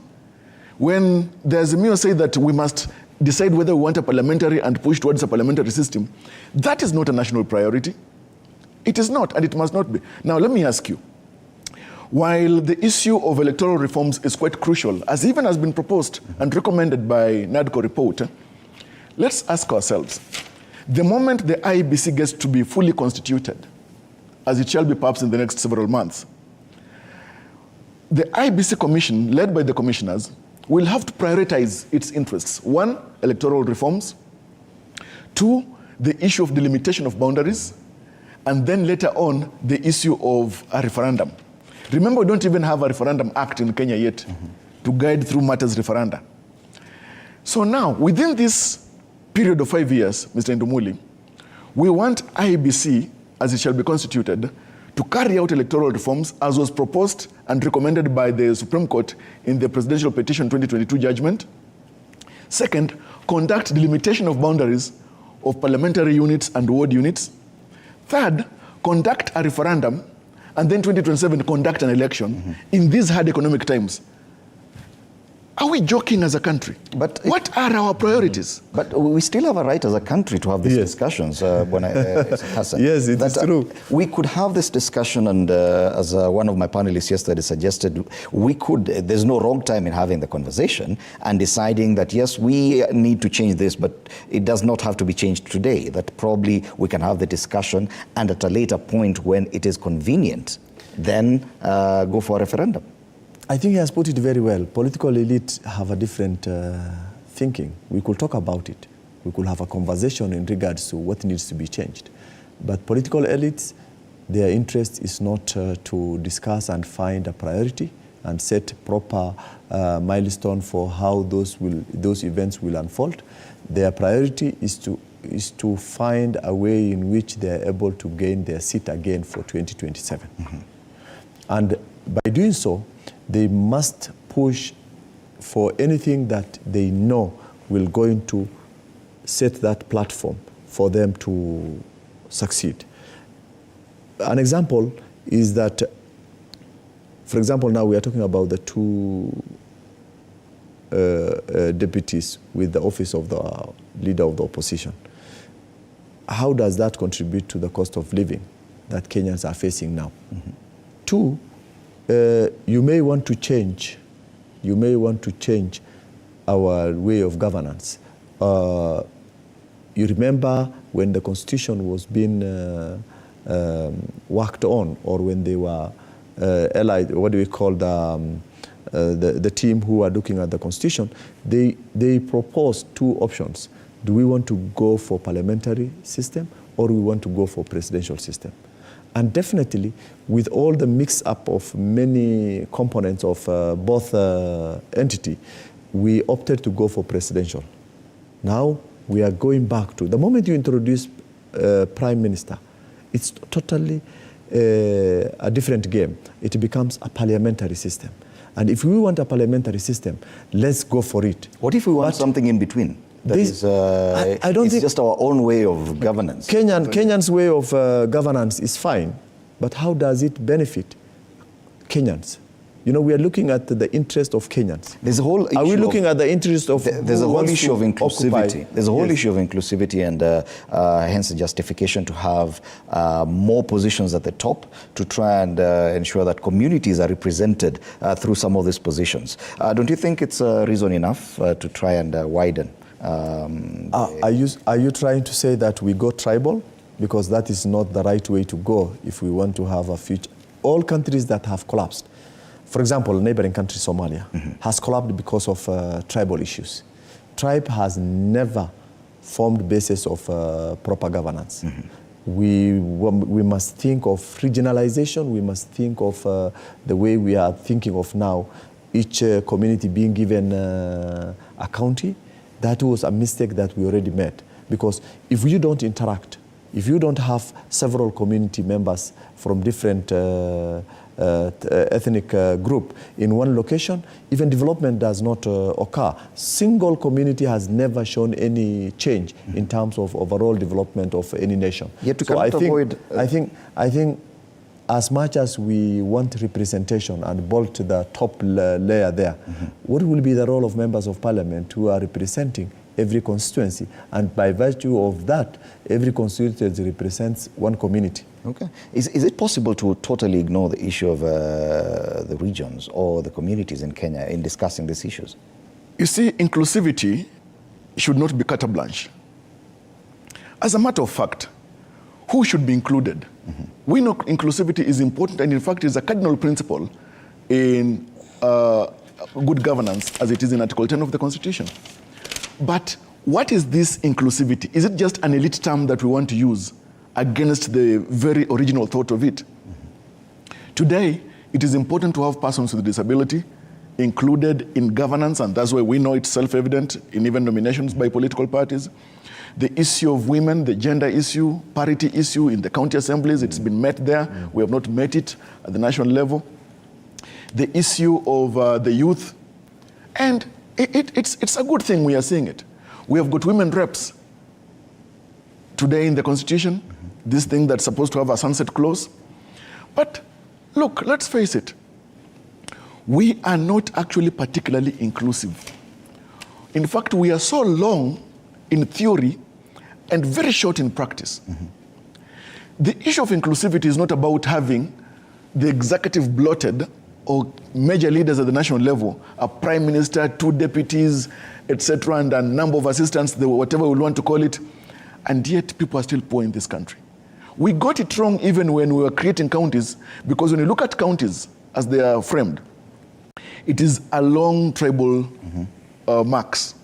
When there's a mere say that we must decide whether we want a parliamentary and push towards a parliamentary system, that is not a national priority. It is not, and it must not be. Now, let me ask you, while the issue of electoral reforms is quite crucial, as even has been proposed and recommended by NADCO report, let's ask ourselves, the moment the IEBC gets to be fully constituted, as it shall be perhaps in the next several months, the IEBC Commission, led by the commissioners, will have to prioritize its interests. 1, electoral reforms. 2, the issue of delimitation of boundaries. And then later on, the issue of a referendum. Remember, we don't even have a referendum act in Kenya yet to guide through matters referenda. So now, within this period of 5 years, Mr. Ndumuli, we want IEBC, as it shall be constituted, to carry out electoral reforms as was proposed and recommended by the Supreme Court in the Presidential Petition 2022 judgment. Second, conduct delimitation of boundaries of parliamentary units and ward units. Third, conduct a referendum, and then 2027 conduct an election in these hard economic times. Are we joking as a country? But what are our priorities? But we still have a right as a country to have these discussions. Hassan. Yes, it is true. We could have this discussion, and as one of my panelists yesterday suggested, there's no wrong time in having the conversation and deciding that, yes, we need to change this, but it does not have to be changed today. That probably we can have the discussion, and at a later point when it is convenient, then go for a referendum. I think he has put it very well. Political elite have a different thinking. We could talk about it. We could have a conversation in regards to what needs to be changed. But political elites, their interest is not to discuss and find a priority and set proper milestone for how those events will unfold. Their priority is to find a way in which they are able to gain their seat again for 2027. And by doing so, they must push for anything that they know will going to set that platform for them to succeed. An example is that, for example, now we are talking about the 2 deputies with the office of the leader of the opposition. How does that contribute to the cost of living that Kenyans are facing now? 2, you may want to change our way of governance. You remember when the constitution was being worked on, or when they were allied, what do we call the team who are looking at the constitution, they proposed 2 options. Do we want to go for parliamentary system, or we want to go for presidential system? And definitely, with all the mix-up of many components of both entity, we opted to go for presidential. Now, we are going back to, the moment you introduce prime minister, it's totally a different game. It becomes a parliamentary system. And if we want a parliamentary system, let's go for it. What if we want something in between? I don't think just our own way of governance. Kenyan's way of governance is fine, but how does it benefit Kenyans? You know, we are looking at the interest of Kenyans. There's a whole issue. Are we looking at the interest of? There's a whole issue of inclusivity. Occupy? There's a whole issue of inclusivity, and hence the justification to have more positions at the top to try and ensure that communities are represented through some of these positions. Don't you think it's reason enough to try and widen? Are you trying to say that we go tribal? Because that is not the right way to go if we want to have a future. All countries that have collapsed, for example, neighboring country Somalia has collapsed because of tribal issues. Tribe has never formed basis of proper governance. We must think of regionalization. We must think of the way we are thinking of now, each community being given a county. That was a mistake that we already made. Because if you don't interact, if you don't have several community members from different ethnic group in one location, even development does not occur. Single community has never shown any change in terms of overall development of any nation. Yet to so I think as much as we want representation and bolt to the top layer there, what will be the role of members of parliament who are representing every constituency. And by virtue of that, every constituency represents one community. Okay. Is it possible to totally ignore the issue of the regions or the communities in Kenya in discussing these issues? You see, inclusivity should not be carte blanche. As a matter of fact, who should be included? We know inclusivity is important, and in fact is a cardinal principle in good governance, as it is in Article 10 of the Constitution. But what is this inclusivity? Is it just an elite term that we want to use against the very original thought of it? Today, it is important to have persons with disability included in governance, and that's why we know it's self-evident in even nominations by political parties. The issue of women, the gender issue, parity issue in the county assemblies, it's been met there. We have not met it at the national level. The issue of the youth, and it's a good thing we are seeing it. We have got women reps today in the Constitution, this thing that's supposed to have a sunset clause. But look, let's face it, we are not actually particularly inclusive. In fact, we are so long in theory and very short in practice. The issue of inclusivity is not about having the executive bloated or major leaders at the national level, a prime minister, 2 deputies, etc., and a number of assistants, whatever we want to call it, and yet people are still poor in this country. We got it wrong even when we were creating counties, because when you look at counties as they are framed, it is along tribal marks.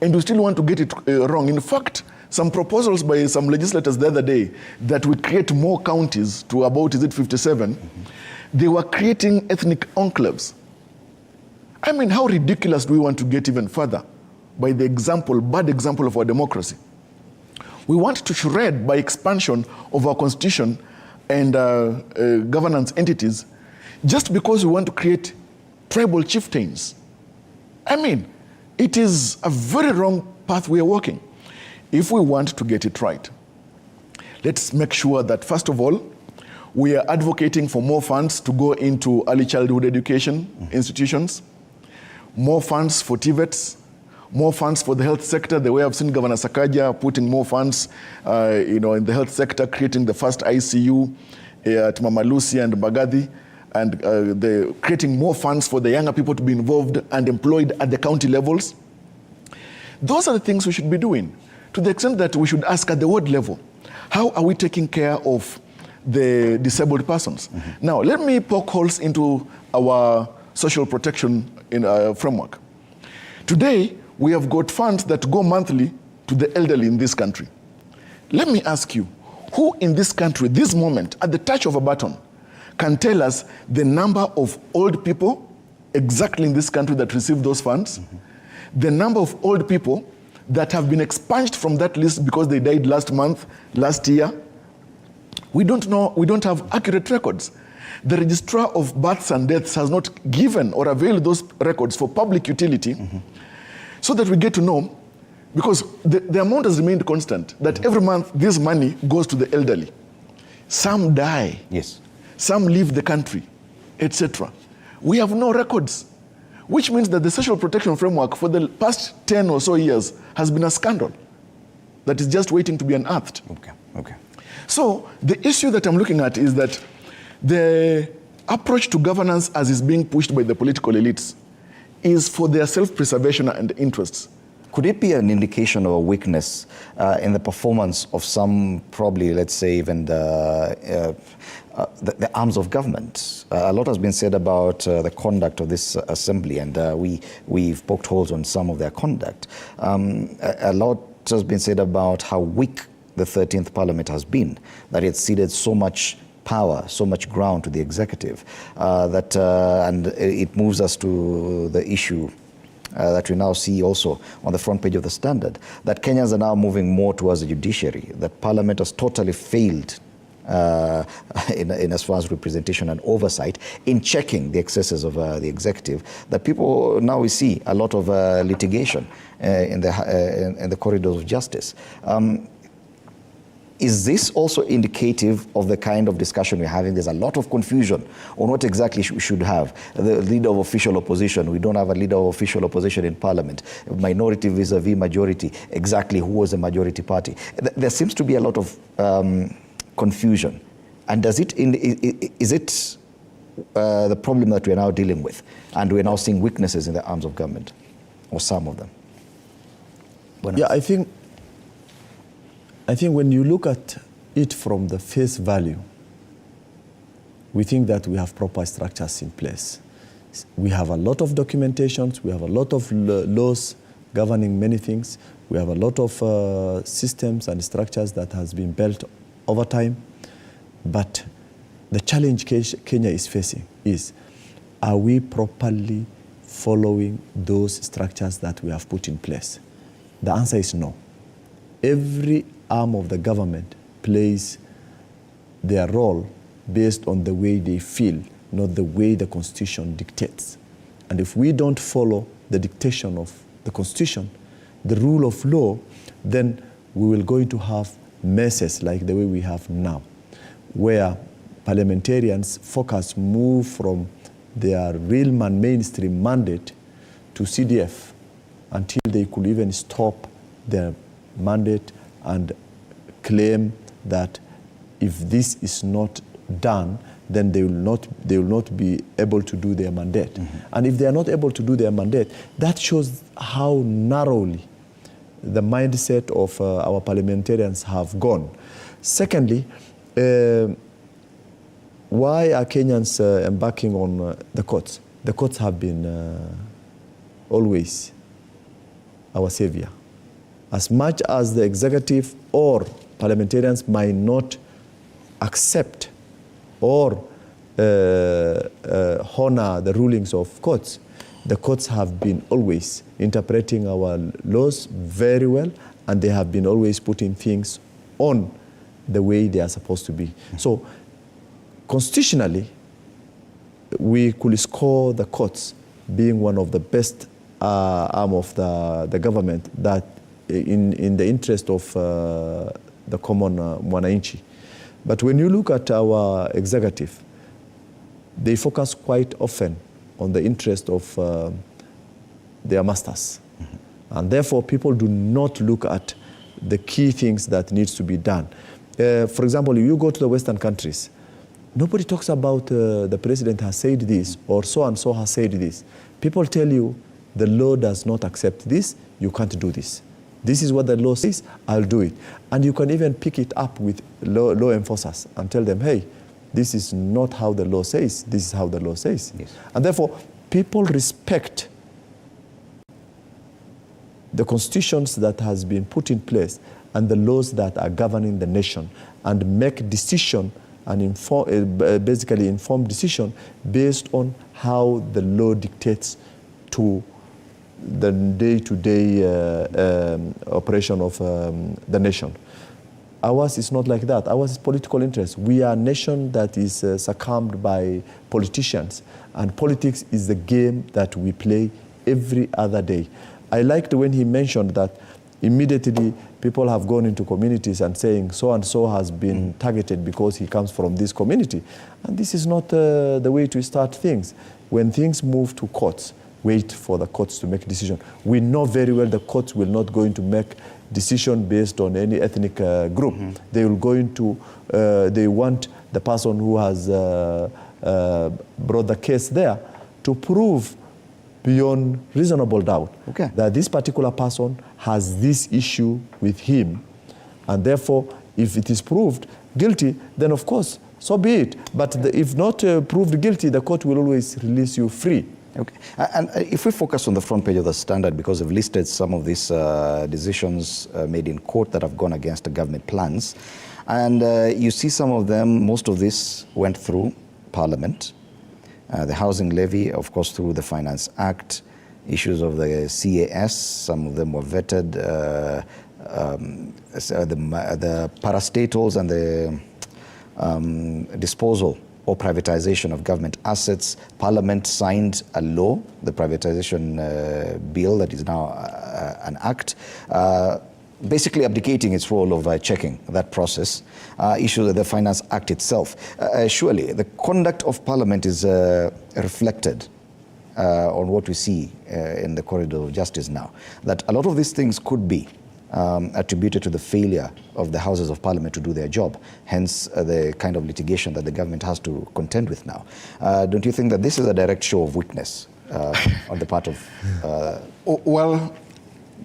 And we still want to get it wrong. In fact, some proposals by some legislators the other day that we create more counties to about, 57, they were creating ethnic enclaves. I mean, how ridiculous do we want to get even further by the example, bad example of our democracy? We want to shred by expansion of our constitution and governance entities just because we want to create tribal chieftains. I mean, it is a very wrong path we are walking. If we want to get it right, let's make sure that, first of all, we are advocating for more funds to go into early childhood education institutions, more funds for TVETs, more funds for the health sector, the way I've seen Governor Sakaja putting more funds in the health sector, creating the first ICU at Mama Lucy and Bagadi, and creating more funds for the younger people to be involved and employed at the county levels. Those are the things we should be doing, to the extent that we should ask at the ward level, how are we taking care of the disabled persons? Now, let me poke holes into our social protection framework. Today, we have got funds that go monthly to the elderly in this country. Let me ask you, who in this country, this moment, at the touch of a button, can tell us the number of old people exactly in this country that receive those funds, the number of old people that have been expunged from that list because they died last month, last year? We don't know, we don't have accurate records. The registrar of births and deaths has not given or availed those records for public utility so that we get to know, because the amount has remained constant, that every month this money goes to the elderly. Some die. Yes. Some leave the country, etc. We have no records, which means that the social protection framework for the past 10 or so years has been a scandal that is just waiting to be unearthed. Okay. So the issue that I'm looking at is that the approach to governance as is being pushed by the political elites is for their self-preservation and interests. Could it be an indication of a weakness in the performance of some, probably, let's say, even the arms of government? A lot has been said about the conduct of this assembly, and we've poked holes on some of their conduct. A lot has been said about how weak the 13th Parliament has been, that it ceded so much power, so much ground to the executive, and it moves us to the issue that we now see also on the front page of the Standard, that Kenyans are now moving more towards the judiciary, that Parliament has totally failed in as far as representation and oversight in checking the excesses of the executive, that people now we see a lot of litigation in the corridors of justice. Is this also indicative of the kind of discussion we're having? There's a lot of confusion on what exactly we should have. The leader of official opposition, we don't have a leader of official opposition in parliament. Minority vis-a-vis majority, exactly who was the majority party. There seems to be a lot of confusion. And is it the problem that we're now dealing with? And we're now seeing weaknesses in the arms of government, or some of them? Yeah, I think when you look at it from the face value, we think that we have proper structures in place. We have a lot of documentations, we have a lot of laws governing many things, we have a lot of systems and structures that has been built over time. But the challenge Kenya is facing is, are we properly following those structures that we have put in place? The answer is no. Every arm of the government plays their role based on the way they feel, not the way the Constitution dictates. And if we don't follow the dictation of the Constitution, the rule of law, then we will going to have messes like the way we have now, where parliamentarians' focus move from their real mainstream mandate to CDF until they could even stop their mandate and claim that if this is not done, then they will not be able to do their mandate. And if they are not able to do their mandate, that shows how narrowly the mindset of our parliamentarians have gone. Secondly, why are Kenyans embarking on the courts? The courts have been always our savior. As much as the executive or parliamentarians might not accept or honor the rulings of courts, the courts have been always interpreting our laws very well, and they have been always putting things on the way they are supposed to be. So constitutionally, we could score the courts being one of the best arm of the government that in the interest of the common mwananchi. But when you look at our executive, they focus quite often on the interest of their masters. And therefore, people do not look at the key things that needs to be done. For example, if you go to the Western countries, nobody talks about the president has said this or so and so has said this. People tell you the law does not accept this, you can't do this. This is what the law says, I'll do it. And you can even pick it up with law enforcers and tell them, hey, this is not how the law says, this is how the law says. Yes. And therefore, people respect the constitutions that has been put in place and the laws that are governing the nation, and make decision and basically informed decision based on how the law dictates to the day-to-day operation of the nation. Ours is not like that. Ours is political interest. We are a nation that is succumbed by politicians, and politics is the game that we play every other day. I liked when he mentioned that immediately people have gone into communities and saying so-and-so has been targeted because he comes from this community. And this is not the way to start things. When things move to courts, wait for the courts to make a decision. We know very well the courts will not going to make decision based on any ethnic group. They will going to, they want the person who has brought the case there to prove beyond reasonable doubt that this particular person has this issue with him, and therefore, if it is proved guilty, then of course, so be it. But if not proved guilty, the court will always release you free. Okay. And if we focus on the front page of the Standard, because we've listed some of these decisions made in court that have gone against the government plans, and you see some of them, most of this went through Parliament. The housing levy, of course, through the Finance Act, issues of the CAS, some of them were vetted, the parastatals and the disposal or privatization of government assets. Parliament signed a law, the privatization bill that is now an act. basically abdicating its role of checking that process, issue the Finance Act itself. Surely the conduct of Parliament is reflected on what we see in the corridor of justice now, that a lot of these things could be attributed to the failure of the Houses of Parliament to do their job, hence the kind of litigation that the government has to contend with now. Don't you think that this is a direct show of weakness on the part of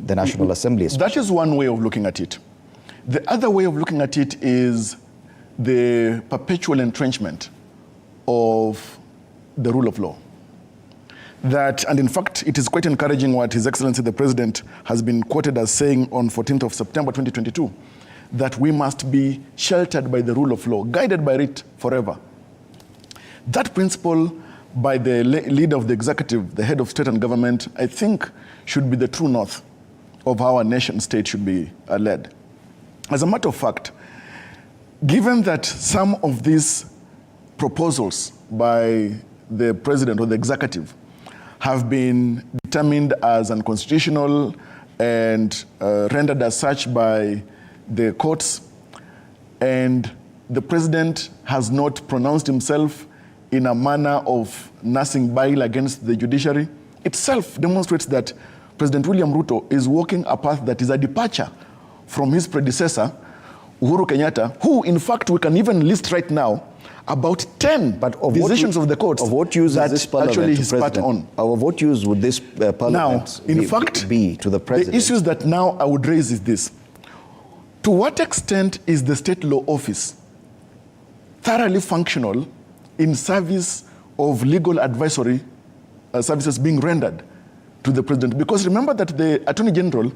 the National Assembly? Especially? That is one way of looking at it. The other way of looking at it is the perpetual entrenchment of the rule of law. And in fact, it is quite encouraging what His Excellency the President has been quoted as saying on 14th of September 2022, that we must be sheltered by the rule of law, guided by it forever. That principle by the leader of the executive, the head of state and government, I think should be the true north of how our nation state should be led. As a matter of fact, given that some of these proposals by the president or the executive have been determined as unconstitutional and rendered as such by the courts, and the president has not pronounced himself in a manner of nursing bile against the judiciary, itself demonstrates that President William Ruto is walking a path that is a departure from his predecessor, Uhuru Kenyatta, who in fact we can even list right now about 10 decisions of the courts of what use that is this parliament actually to is part president? on. Of what use would this parliament be to the president? The issues that now I would raise is this. To what extent is the state law office thoroughly functional in service of legal advisory services being rendered to the president? Because remember that the Attorney General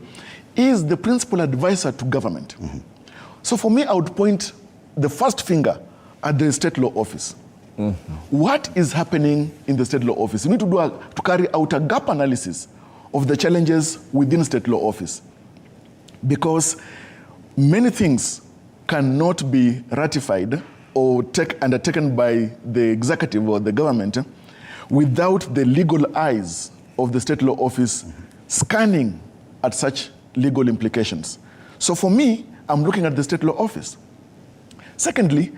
is the principal advisor to government. Mm-hmm. So for me, I would point the first finger at the state law office. Mm-hmm. What is happening in the state law office? We need to carry out a gap analysis of the challenges within state law office, because many things cannot be ratified or undertaken by the executive or the government without the legal eyes of the state law office scanning at such legal implications. So for me, I'm looking at the state law office. Secondly,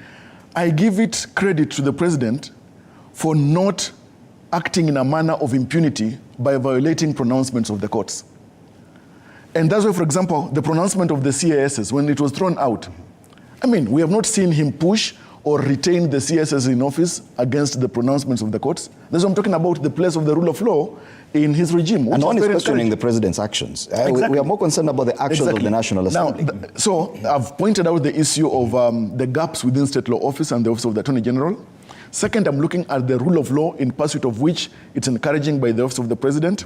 I give it credit to the president for not acting in a manner of impunity by violating pronouncements of the courts. And that's why, for example, the pronouncement of the CASs, when it was thrown out, I mean, we have not seen him push or retain the CSS in office against the pronouncements of the courts. That's what I'm talking about, the place of the rule of law in his regime. And no one is questioning the president's actions. Exactly. We are more concerned about the actions of the National Assembly. Now, so I've pointed out the issue of the gaps within state law office and the office of the Attorney General. Second, I'm looking at the rule of law in pursuit of which it's encouraging by the office of the president.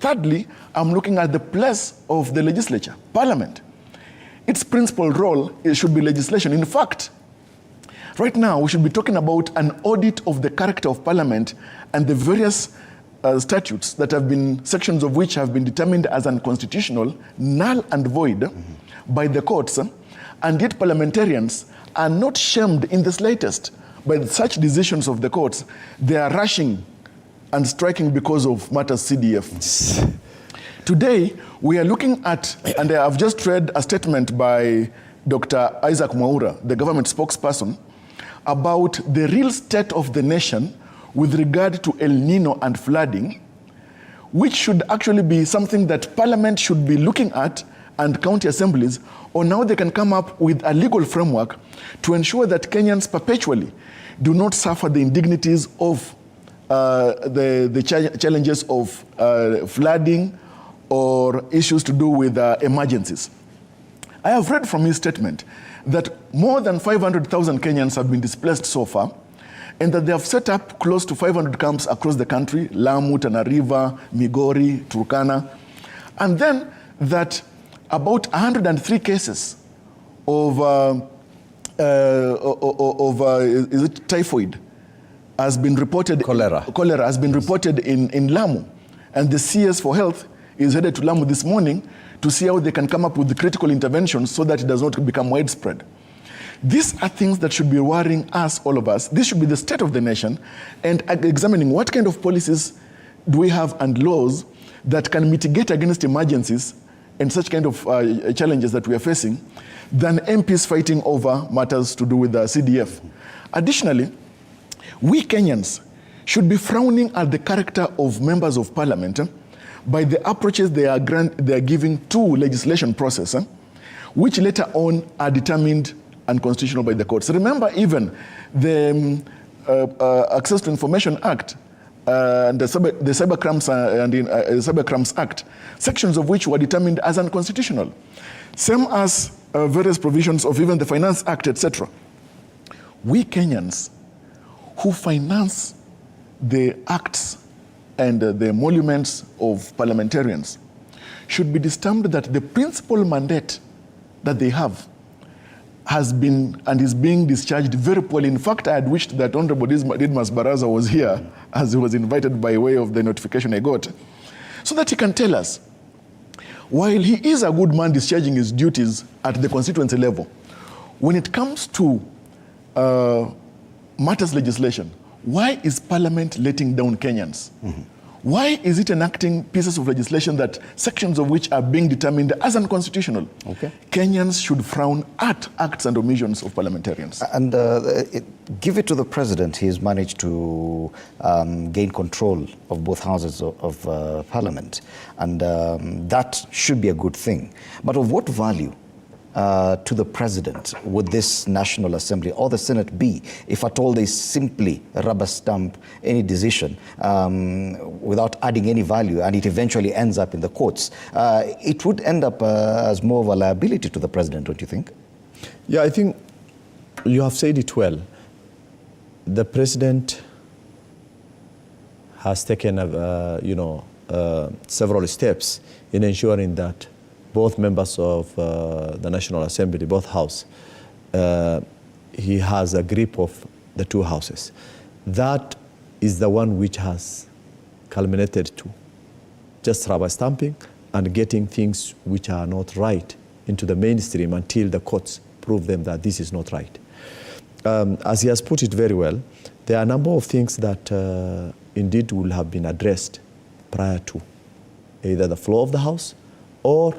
Thirdly, I'm looking at the place of the legislature, Parliament. Its principal role should be legislation. In fact, right now, we should be talking about an audit of the character of Parliament and the various statutes that have been, sections of which have been determined as unconstitutional, null and void by the courts, and yet parliamentarians are not shamed in the slightest by such decisions of the courts. They are rushing and striking because of matters CDF. Today, we are looking at, and I've just read a statement by Dr. Isaac Mwaura, the government spokesperson, about the real state of the nation with regard to El Nino and flooding, which should actually be something that Parliament should be looking at and county assemblies on how they can come up with a legal framework to ensure that Kenyans perpetually do not suffer the indignities of the challenges of flooding or issues to do with emergencies. I have read from his statement that more than 500,000 Kenyans have been displaced so far, and that they have set up close to 500 camps across the country, Lamu, Tana River, Migori, Turkana, and then that about 103 cases of is it typhoid has been reported. Cholera has been reported in Lamu, and the CS for Health is headed to Lamu this morning to see how they can come up with the critical interventions so that it does not become widespread. These are things that should be worrying us, all of us. This should be the state of the nation, and examining what kind of policies do we have and laws that can mitigate against emergencies and such kind of challenges that we are facing than MPs fighting over matters to do with the CDF. Additionally, we Kenyans should be frowning at the character of members of parliament by the approaches they are giving to legislation process, which later on are determined unconstitutional by the courts. Remember even the Access to Information Act, the Cyber Crimes Act, sections of which were determined as unconstitutional. Same as various provisions of even the Finance Act, etc. We Kenyans who finance the acts and the emoluments of parliamentarians should be disturbed that the principal mandate that they have has been and is being discharged very poorly. In fact, I had wished that Honorable Didmas Baraza was here as he was invited by way of the notification I got, so that he can tell us, while he is a good man discharging his duties at the constituency level, when it comes to matters legislation, why is Parliament letting down Kenyans? Why is it enacting pieces of legislation that sections of which are being determined as unconstitutional? Okay. Kenyans should frown at acts and omissions of parliamentarians. And give it to the president. He has managed to gain control of both houses of parliament. And that should be a good thing. But of what value to the president would this National Assembly or the Senate be if at all they simply rubber stamp any decision without adding any value, and it eventually ends up in the courts? It would end up as more of a liability to the president, don't you think? Yeah, I think you have said it well. The president has taken several steps in ensuring that both members of the National Assembly, both houses, he has a grip of the two houses. That is the one which has culminated to just rubber stamping and getting things which are not right into the mainstream until the courts prove them that this is not right. As he has put it very well, there are a number of things that indeed will have been addressed prior to either the floor of the House or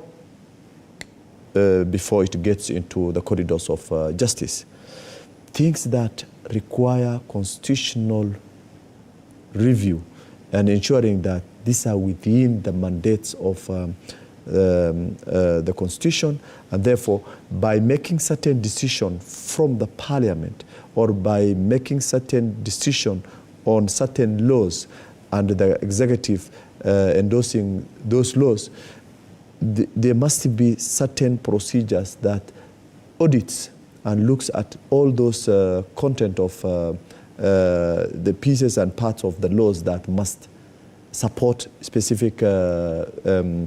before it gets into the corridors of justice. Things that require constitutional review and ensuring that these are within the mandates of the Constitution, and therefore by making certain decision from the Parliament or by making certain decision on certain laws and the executive endorsing those laws, there must be certain procedures that audits and looks at all those content of the pieces and parts of the laws that must support specific agendas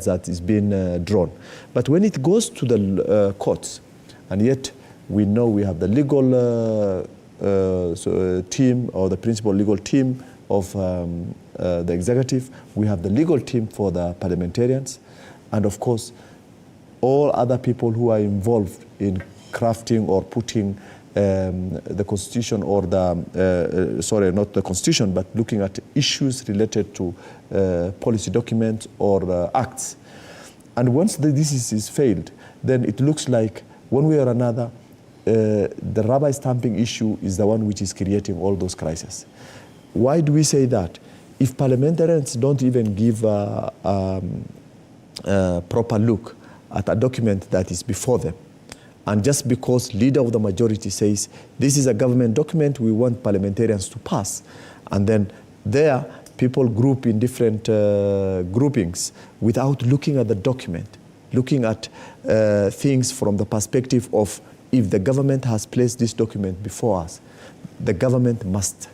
that is being drawn. But when it goes to the courts, and yet we know we have the legal team or the principal legal team of the executive, we have the legal team for the parliamentarians, and of course all other people who are involved in crafting or putting the Constitution or the, sorry, not the Constitution, but looking at issues related to policy documents or acts. And once this is failed, then it looks like one way or another, the rubber stamping issue is the one which is creating all those crises. Why do we say that? If parliamentarians don't even give a proper look at a document that is before them, and just because leader of the majority says, this is a government document we want parliamentarians to pass, and then there people group in different groupings without looking at the document, looking at things from the perspective of, if the government has placed this document before us, the government must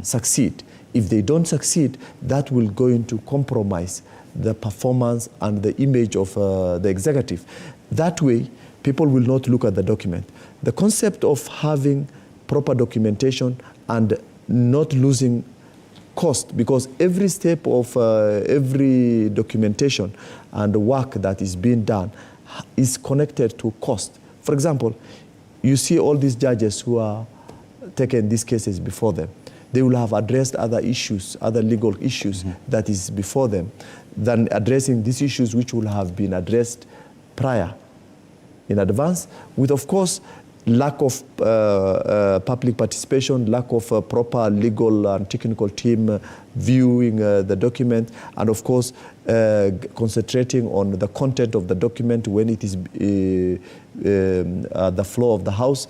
succeed. If they don't succeed, that will go into compromise the performance and the image of the executive. That way, people will not look at the document. The concept of having proper documentation and not losing cost, because every step of every documentation and work that is being done is connected to cost. For example, you see all these judges who are taking these cases before them. they will have addressed other issues, other legal issues that is before them, than addressing these issues which will have been addressed prior, in advance, with, of course, lack of public participation, lack of proper legal and technical team viewing the document, and of course concentrating on the content of the document when it is the floor of the House,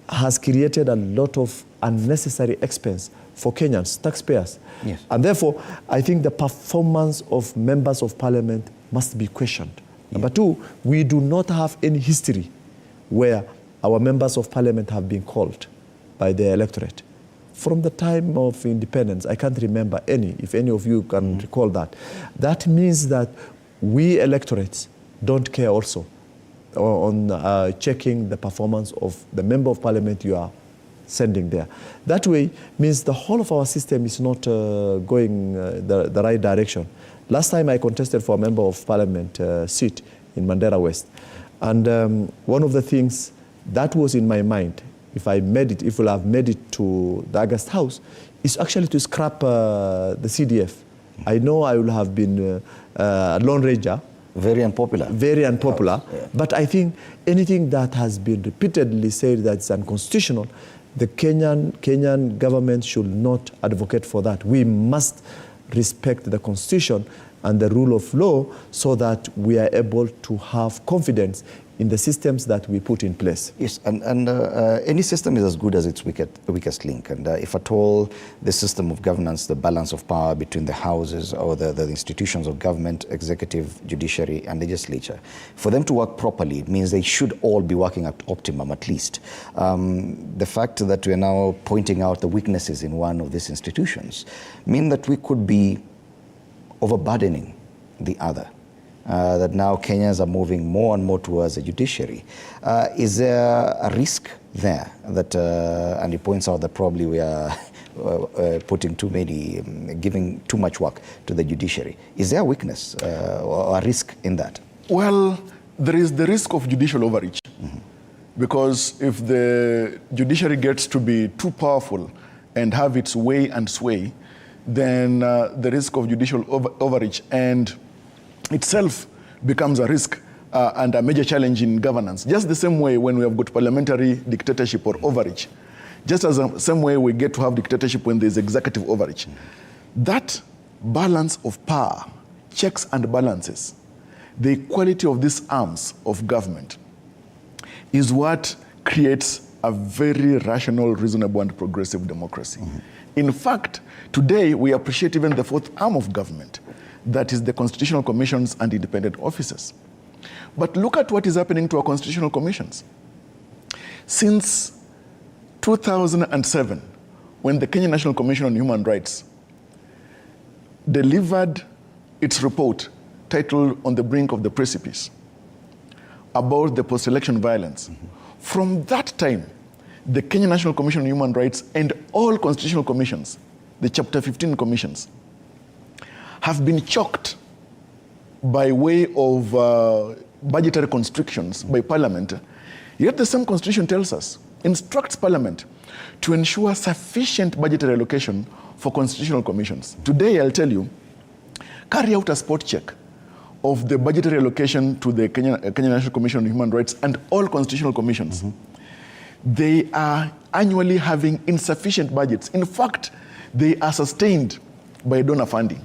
has created a lot of unnecessary expense for Kenyans, taxpayers. Yes. And therefore, I think the performance of members of parliament must be questioned. Yeah. Number two, we do not have any history where our members of parliament have been called by the electorate. From the time of independence, I can't remember any, if any of you can recall that. That means that we electorates don't care also on checking the performance of the member of parliament you are sending there. That way means the whole of our system is not going the right direction. Last time I contested for a member of parliament seat in Mandera West. And one of the things that was in my mind, if I made it, if we'll have made it to the August House, is actually to scrap the CDF. I know I will have been a Lone Ranger. Very unpopular. Very unpopular. Yeah. But I think anything that has been repeatedly said that's unconstitutional, the Kenyan government should not advocate for that. We must respect the Constitution and the rule of law so that we are able to have confidence in the systems that we put in place. Yes, and any system is as good as its weakest link. And if at all the system of governance, the balance of power between the houses or the institutions of government, executive, judiciary, and legislature, for them to work properly, it means they should all be working at optimum at least. The fact that we are now pointing out the weaknesses in one of these institutions mean that we could be overburdening the other. That now Kenyans are moving more and more towards the judiciary. Is there a risk there that, and he points out that probably we are putting too many, giving too much work to the judiciary. Is there a weakness or a risk in that? Well, there is the risk of judicial overreach. Because if the judiciary gets to be too powerful and have its way and sway, then the risk of judicial overreach and itself becomes a risk and a major challenge in governance. Just the same way when we have got parliamentary dictatorship or overreach, just as the same way we get to have dictatorship when there's executive overreach. That balance of power, checks and balances, the equality of these arms of government is what creates a very rational, reasonable, and progressive democracy. In fact, today we appreciate even the fourth arm of government, that is the constitutional commissions and independent officers. But look at what is happening to our constitutional commissions. Since 2007, when the Kenya National Commission on Human Rights delivered its report titled On the Brink of the Precipice about the post-election violence, from that time, the Kenya National Commission on Human Rights and all constitutional commissions, the Chapter 15 commissions, have been choked by way of budgetary constrictions by Parliament. Yet the same Constitution tells us, instructs Parliament to ensure sufficient budgetary allocation for constitutional commissions. Today, I'll tell you, carry out a spot check of the budgetary allocation to the Kenya National Commission on Human Rights and all constitutional commissions. They are annually having insufficient budgets. In fact, they are sustained by donor funding.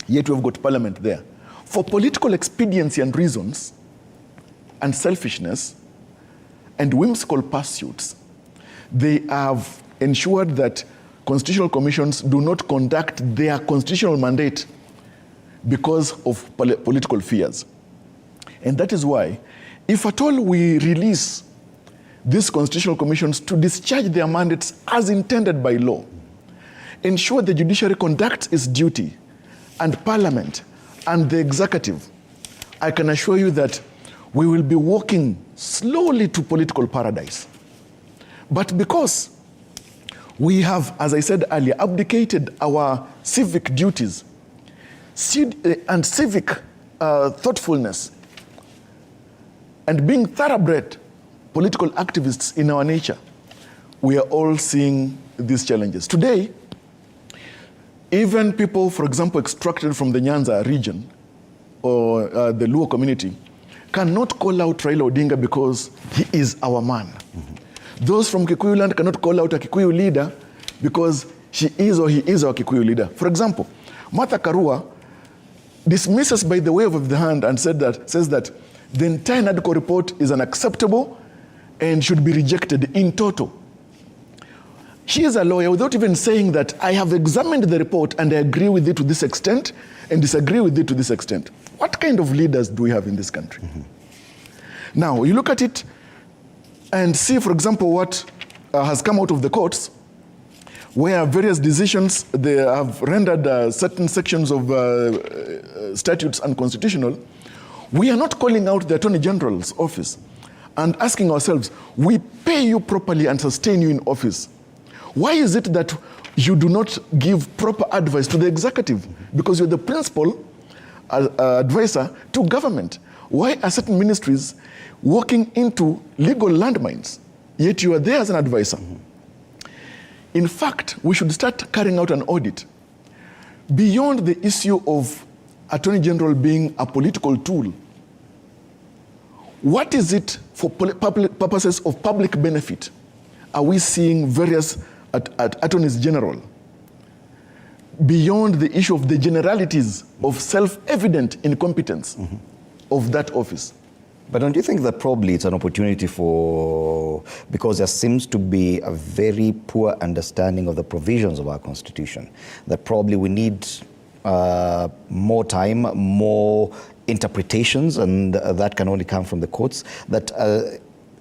Yet we've got Parliament there. For political expediency and reasons, and selfishness, and whimsical pursuits, they have ensured that constitutional commissions do not conduct their constitutional mandate because of political fears. And that is why, if at all we release these constitutional commissions to discharge their mandates as intended by law, ensure the judiciary conducts its duty, and Parliament and the executive, I can assure you that we will be walking slowly to political paradise. But because we have, as I said earlier, abdicated our civic duties and civic thoughtfulness and being thoroughbred political activists in our nature, we are all seeing these challenges. Today, Even people, for example, extracted from the Nyanza region or the Luo community cannot call out Raila Odinga because he is our man. Those from Kikuyu land cannot call out a Kikuyu leader because she is or he is our Kikuyu leader. For example, Martha Karua dismisses by the wave of the hand and says that the entire NADCO report is unacceptable and should be rejected in total. She is a lawyer without even saying that I have examined the report and I agree with it to this extent and disagree with it to this extent. What kind of leaders do we have in this country? Now, you look at it and see, for example, what has come out of the courts, where various decisions, they have rendered certain sections of statutes unconstitutional. We are not calling out the Attorney General's office and asking ourselves, we pay you properly and sustain you in office. Why is it that you do not give proper advice to the executive? Because you're the principal advisor to government. Why are certain ministries walking into legal landmines, yet you are there as an advisor? In fact, we should start carrying out an audit beyond the issue of Attorney General being a political tool. What is it for purposes of public benefit? Are we seeing various attorneys general beyond the issue of the generalities of self-evident incompetence of that office? But don't you think that probably it's an opportunity because there seems to be a very poor understanding of the provisions of our Constitution, that probably we need more time, more interpretations, and that can only come from the courts, that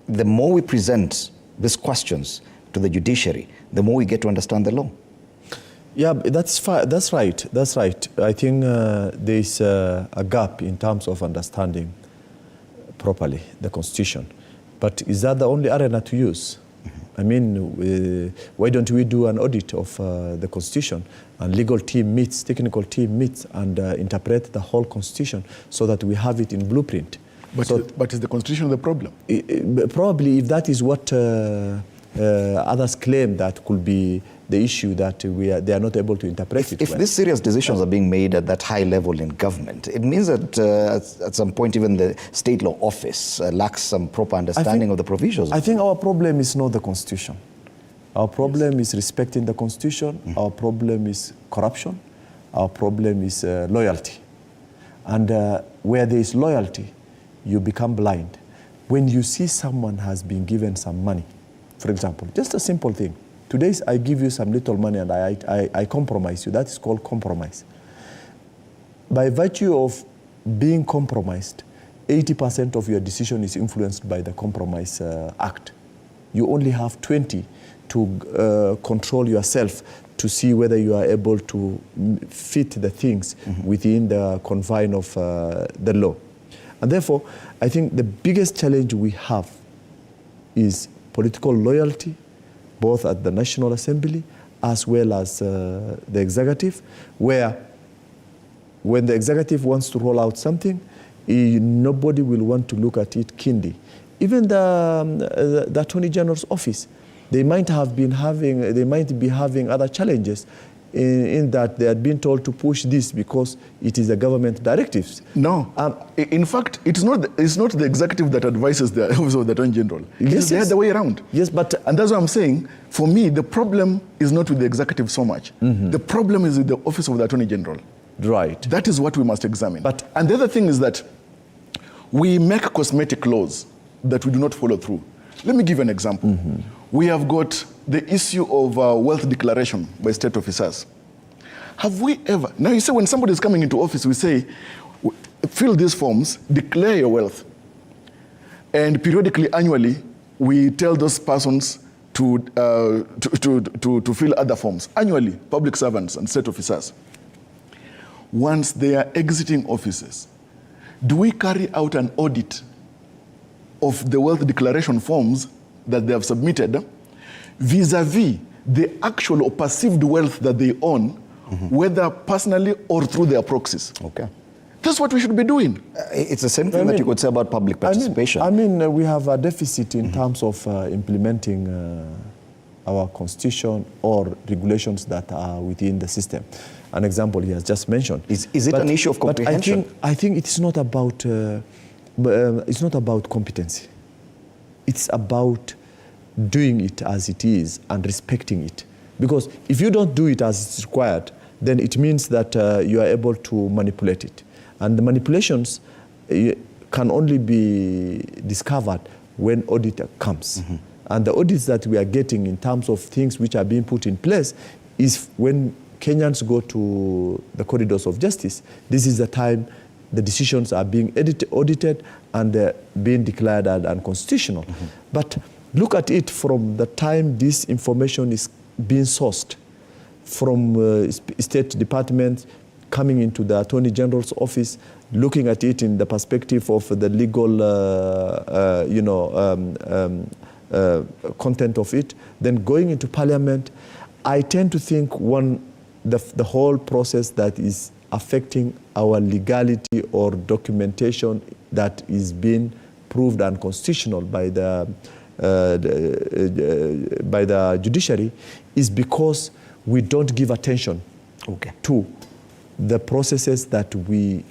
the more we present these questions to the judiciary, the more we get to understand the law? Yeah, that's right. That's right. I think there's a gap in terms of understanding properly the Constitution. But is that the only arena to use? I mean, why don't we do an audit of the Constitution, and legal team meets, technical team meets, and interpret the whole Constitution so that we have it in blueprint? But is the Constitution the problem? Probably, if that is what others claim, that could be the issue, that they are not able to interpret it. If these serious decisions are being made at that high level in government, it means that at some point even the state law office lacks some proper understanding of the provisions. I think our problem is not the Constitution. Our problem is respecting the Constitution. Our problem is corruption. Our problem is loyalty. And where there is loyalty, you become blind. When you see someone has been given some money, for example, just a simple thing. Today, I give you some little money and I compromise you. That is called compromise. By virtue of being compromised, 80% of your decision is influenced by the Compromise Act. You only have 20 to control yourself, to see whether you are able to fit the things within the confine of the law. And therefore, I think the biggest challenge we have is political loyalty, both at the National Assembly as well as the executive, where when the executive wants to roll out something, nobody will want to look at it keenly. Even the Attorney General's office, they might be having other challenges in that they had been told to push this because it is the government directives. No. In fact, it's not the executive that advises the office of the Attorney General. It's the other way around. Yes, but... And that's what I'm saying. For me, the problem is not with the executive so much. The problem is with the office of the Attorney General. Right. That is what we must examine. And the other thing is that we make cosmetic laws that we do not follow through. Let me give you an example. We have got the issue of wealth declaration by state officers. Have we ever... Now you say when somebody is coming into office, we say, fill these forms, declare your wealth. And periodically, annually, we tell those persons to fill other forms. Annually, public servants and state officers. Once they are exiting offices, do we carry out an audit of the wealth declaration forms that they have submitted vis-a-vis the actual or perceived wealth that they own, whether personally or through their proxies? Okay. That's what we should be doing. It's the same thing that you could say about public participation. I mean, we have a deficit in terms of implementing our constitution or regulations that are within the system. an example he has just mentioned. Is it an issue of comprehension? But I think it's not about competency. It's about doing it as it is and respecting it. Because if you don't do it as it's required, then it means that you are able to manipulate it. And the manipulations can only be discovered when audit comes. Mm-hmm. And the audits that we are getting in terms of things which are being put in place is when Kenyans go to the corridors of justice. This is the time the decisions are being audited and being declared unconstitutional. Mm-hmm. But look at it from the time this information is being sourced from state departments, coming into the Attorney General's office, looking at it in the perspective of the legal, content of it, then going into Parliament. I tend to think the whole process that is affecting our legality or documentation that is being proved unconstitutional by the judiciary is because we don't give attention to the processes that we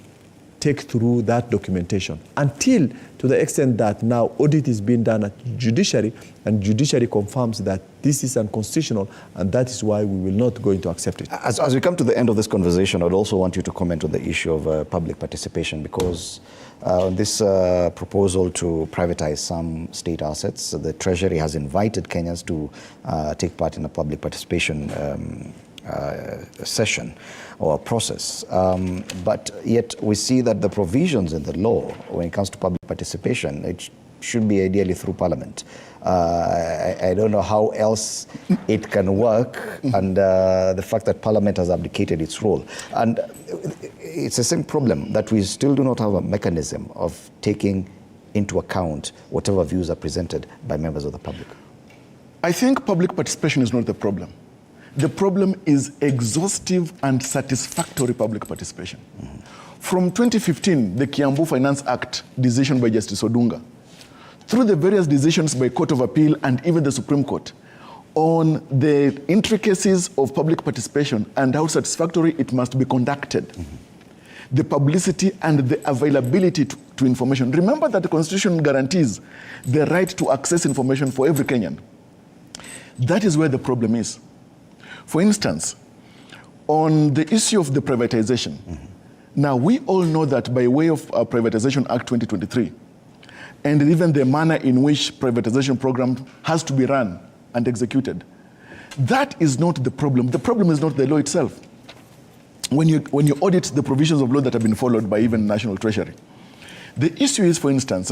take through that documentation until to the extent that now audit is being done at judiciary and judiciary confirms that this is unconstitutional, and that is why we will not going to accept it. As we come to the end of this conversation, I'd also want you to comment on the issue of public participation, because on this proposal to privatize some state assets, the Treasury has invited Kenyans to take part in a public participation session or process, but yet we see that the provisions in the law when it comes to public participation, it should be ideally through Parliament. I don't know how else it can work, and the fact that Parliament has abdicated its role. And it's the same problem that we still do not have a mechanism of taking into account whatever views are presented by members of the public. I think public participation is not the problem. The problem is exhaustive and satisfactory public participation. Mm-hmm. From 2015, the Kiambu Finance Act decision by Justice Odunga, through the various decisions by Court of Appeal and even the Supreme Court on the intricacies of public participation and how satisfactory it must be conducted, mm-hmm. the publicity and the availability to information. Remember that the Constitution guarantees the right to access information for every Kenyan. That is where the problem is. For instance, on the issue of the privatization, mm-hmm. now we all know that by way of Privatization Act 2023, and even the manner in which privatization program has to be run and executed, that is not the problem. The problem is not the law itself. When you audit the provisions of law that have been followed by even National Treasury, the issue is, for instance,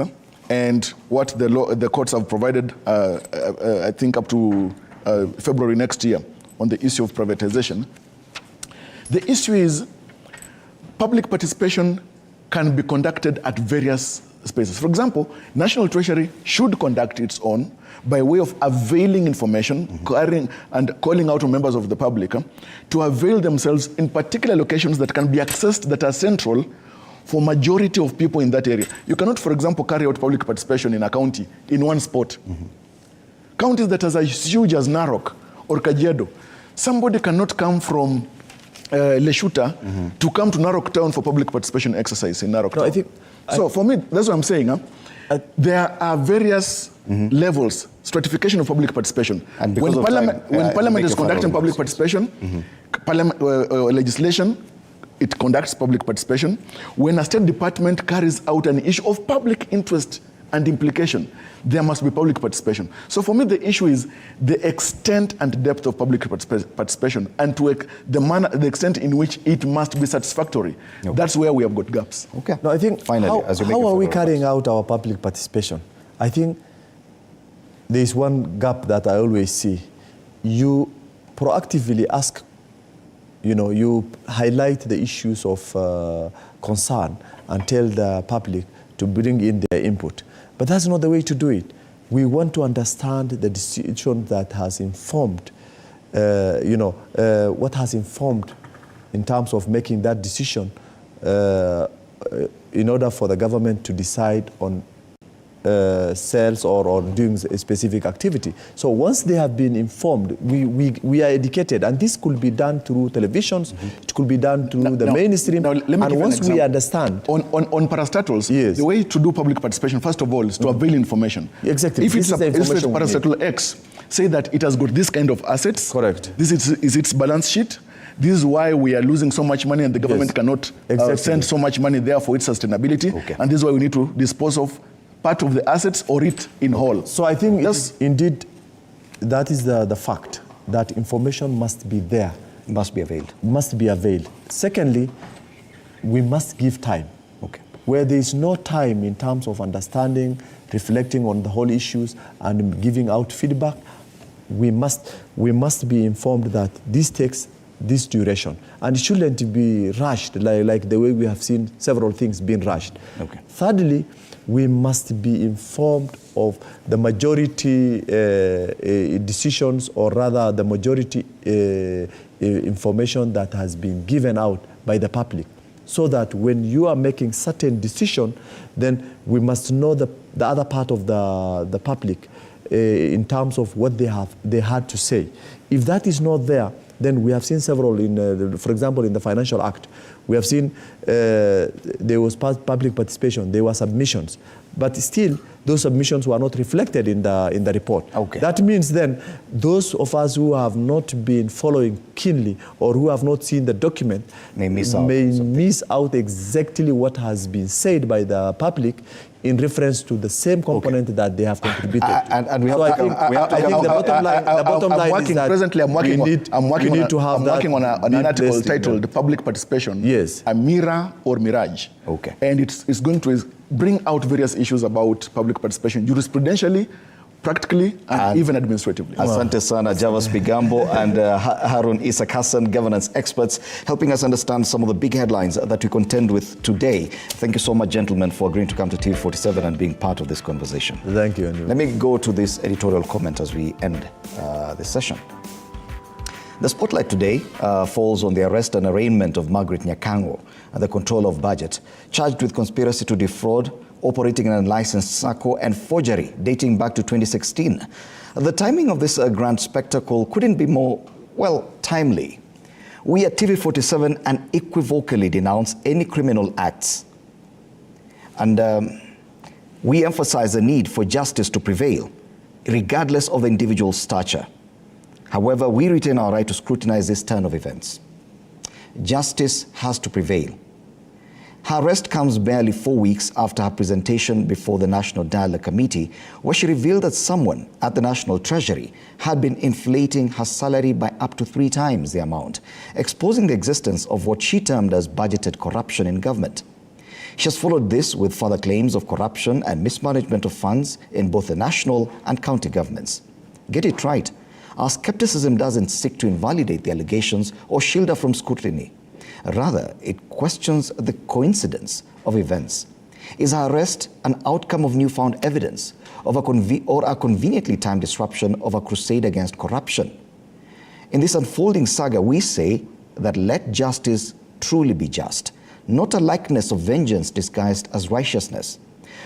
and what the courts have provided, I think up to February next year, on the issue of privatization, the issue is public participation can be conducted at various spaces. For example, National Treasury should conduct its own by way of availing information, mm-hmm. carrying and calling out on members of the public to avail themselves in particular locations that can be accessed that are central for majority of people in that area. You cannot, for example, carry out public participation in a county in one spot. Mm-hmm. Counties that are as huge as Narok or Kajiado, somebody cannot come from Leshuta mm-hmm. to come to Narok town for public participation exercise in Narok town. So for me, that's what I'm saying. There are various mm-hmm. levels, stratification of public participation. And when Parliament is conducting public participation, mm-hmm. Legislation, it conducts public participation. When a state department carries out an issue of public interest and implication, there must be public participation. So for me, the issue is the extent and depth of public participation, and to the extent in which it must be satisfactory. Okay. That's where we have got gaps. Okay. No, I think finally, how are we carrying out our public participation? I think there is one gap that I always see. You proactively ask, you highlight the issues of concern and tell the public to bring in their input. But that's not the way to do it. We want to understand the decision that has informed, what has informed in terms of making that decision in order for the government to decide on cells or doing a specific activity. So once they have been informed, we are educated, and this could be done through televisions, it could be done through the mainstream, and once we understand. On parastatals, yes, the way to do public participation, first of all, is to avail information. Exactly. If it's parastatal X, say that it has got this kind of assets. Correct. This is its balance sheet. This is why we are losing so much money and the government cannot send so much money there for its sustainability. Okay. And this is why we need to dispose of part of the assets or it in whole. So I think indeed that is the fact, that information must be there. Must be availed. Must be availed. Secondly, we must give time. Okay. Where there is no time in terms of understanding, reflecting on the whole issues and giving out feedback, we must be informed that this takes this duration, and it shouldn't be rushed like the way we have seen several things being rushed. Okay. Thirdly, we must be informed of the majority decisions, or rather the majority information that has been given out by the public, so that when you are making certain decision, then we must know the other part of the public in terms of what they had to say. If that is not there, then we have seen several, for example, in the Financial Act, we have seen there was public participation, there were submissions, but still those submissions were not reflected in the report. Okay. That means then those of us who have not been following keenly or who have not seen the document may miss out exactly what has been said by the public in reference to the same component that they have contributed. And we have I think the bottom line is that presently I'm working on an article titled "Public Participation: Yes, a Mirror or Mirage." Okay. And it's going to bring out various issues about public participation, jurisprudentially, practically, and even administratively. Asante sana, Javas Bigambo and Harun Isak Hassan, governance experts, helping us understand some of the big headlines that we contend with today. Thank you so much, gentlemen, for agreeing to come to TV47 and being part of this conversation. Thank you, Andrew. Let me go to this editorial comment as we end this session. The spotlight today falls on the arrest and arraignment of Margaret Nyakango and the control of budget, charged with conspiracy to defraud, operating an unlicensed SACCO, and forgery dating back to 2016. The timing of this grand spectacle couldn't be more, well, timely. We at TV47 unequivocally denounce any criminal acts. And we emphasize the need for justice to prevail, regardless of the individual's stature. However, we retain our right to scrutinize this turn of events. Justice has to prevail. Her arrest comes barely 4 weeks after her presentation before the National Dialogue Committee, where she revealed that someone at the National Treasury had been inflating her salary by up to 3 times the amount, exposing the existence of what she termed as budgeted corruption in government. She has followed this with further claims of corruption and mismanagement of funds in both the national and county governments. Get it right. Our skepticism doesn't seek to invalidate the allegations or shield her from scrutiny. Rather, it questions the coincidence of events. Is her arrest an outcome of newfound evidence or a conveniently timed disruption of a crusade against corruption? In this unfolding saga, we say that let justice truly be just, not a likeness of vengeance disguised as righteousness.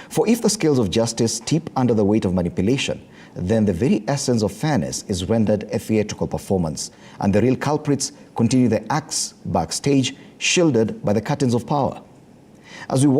For if the scales of justice tip under the weight of manipulation, then the very essence of fairness is rendered a theatrical performance, and the real culprits continue their acts backstage, shielded by the curtains of power. As we watch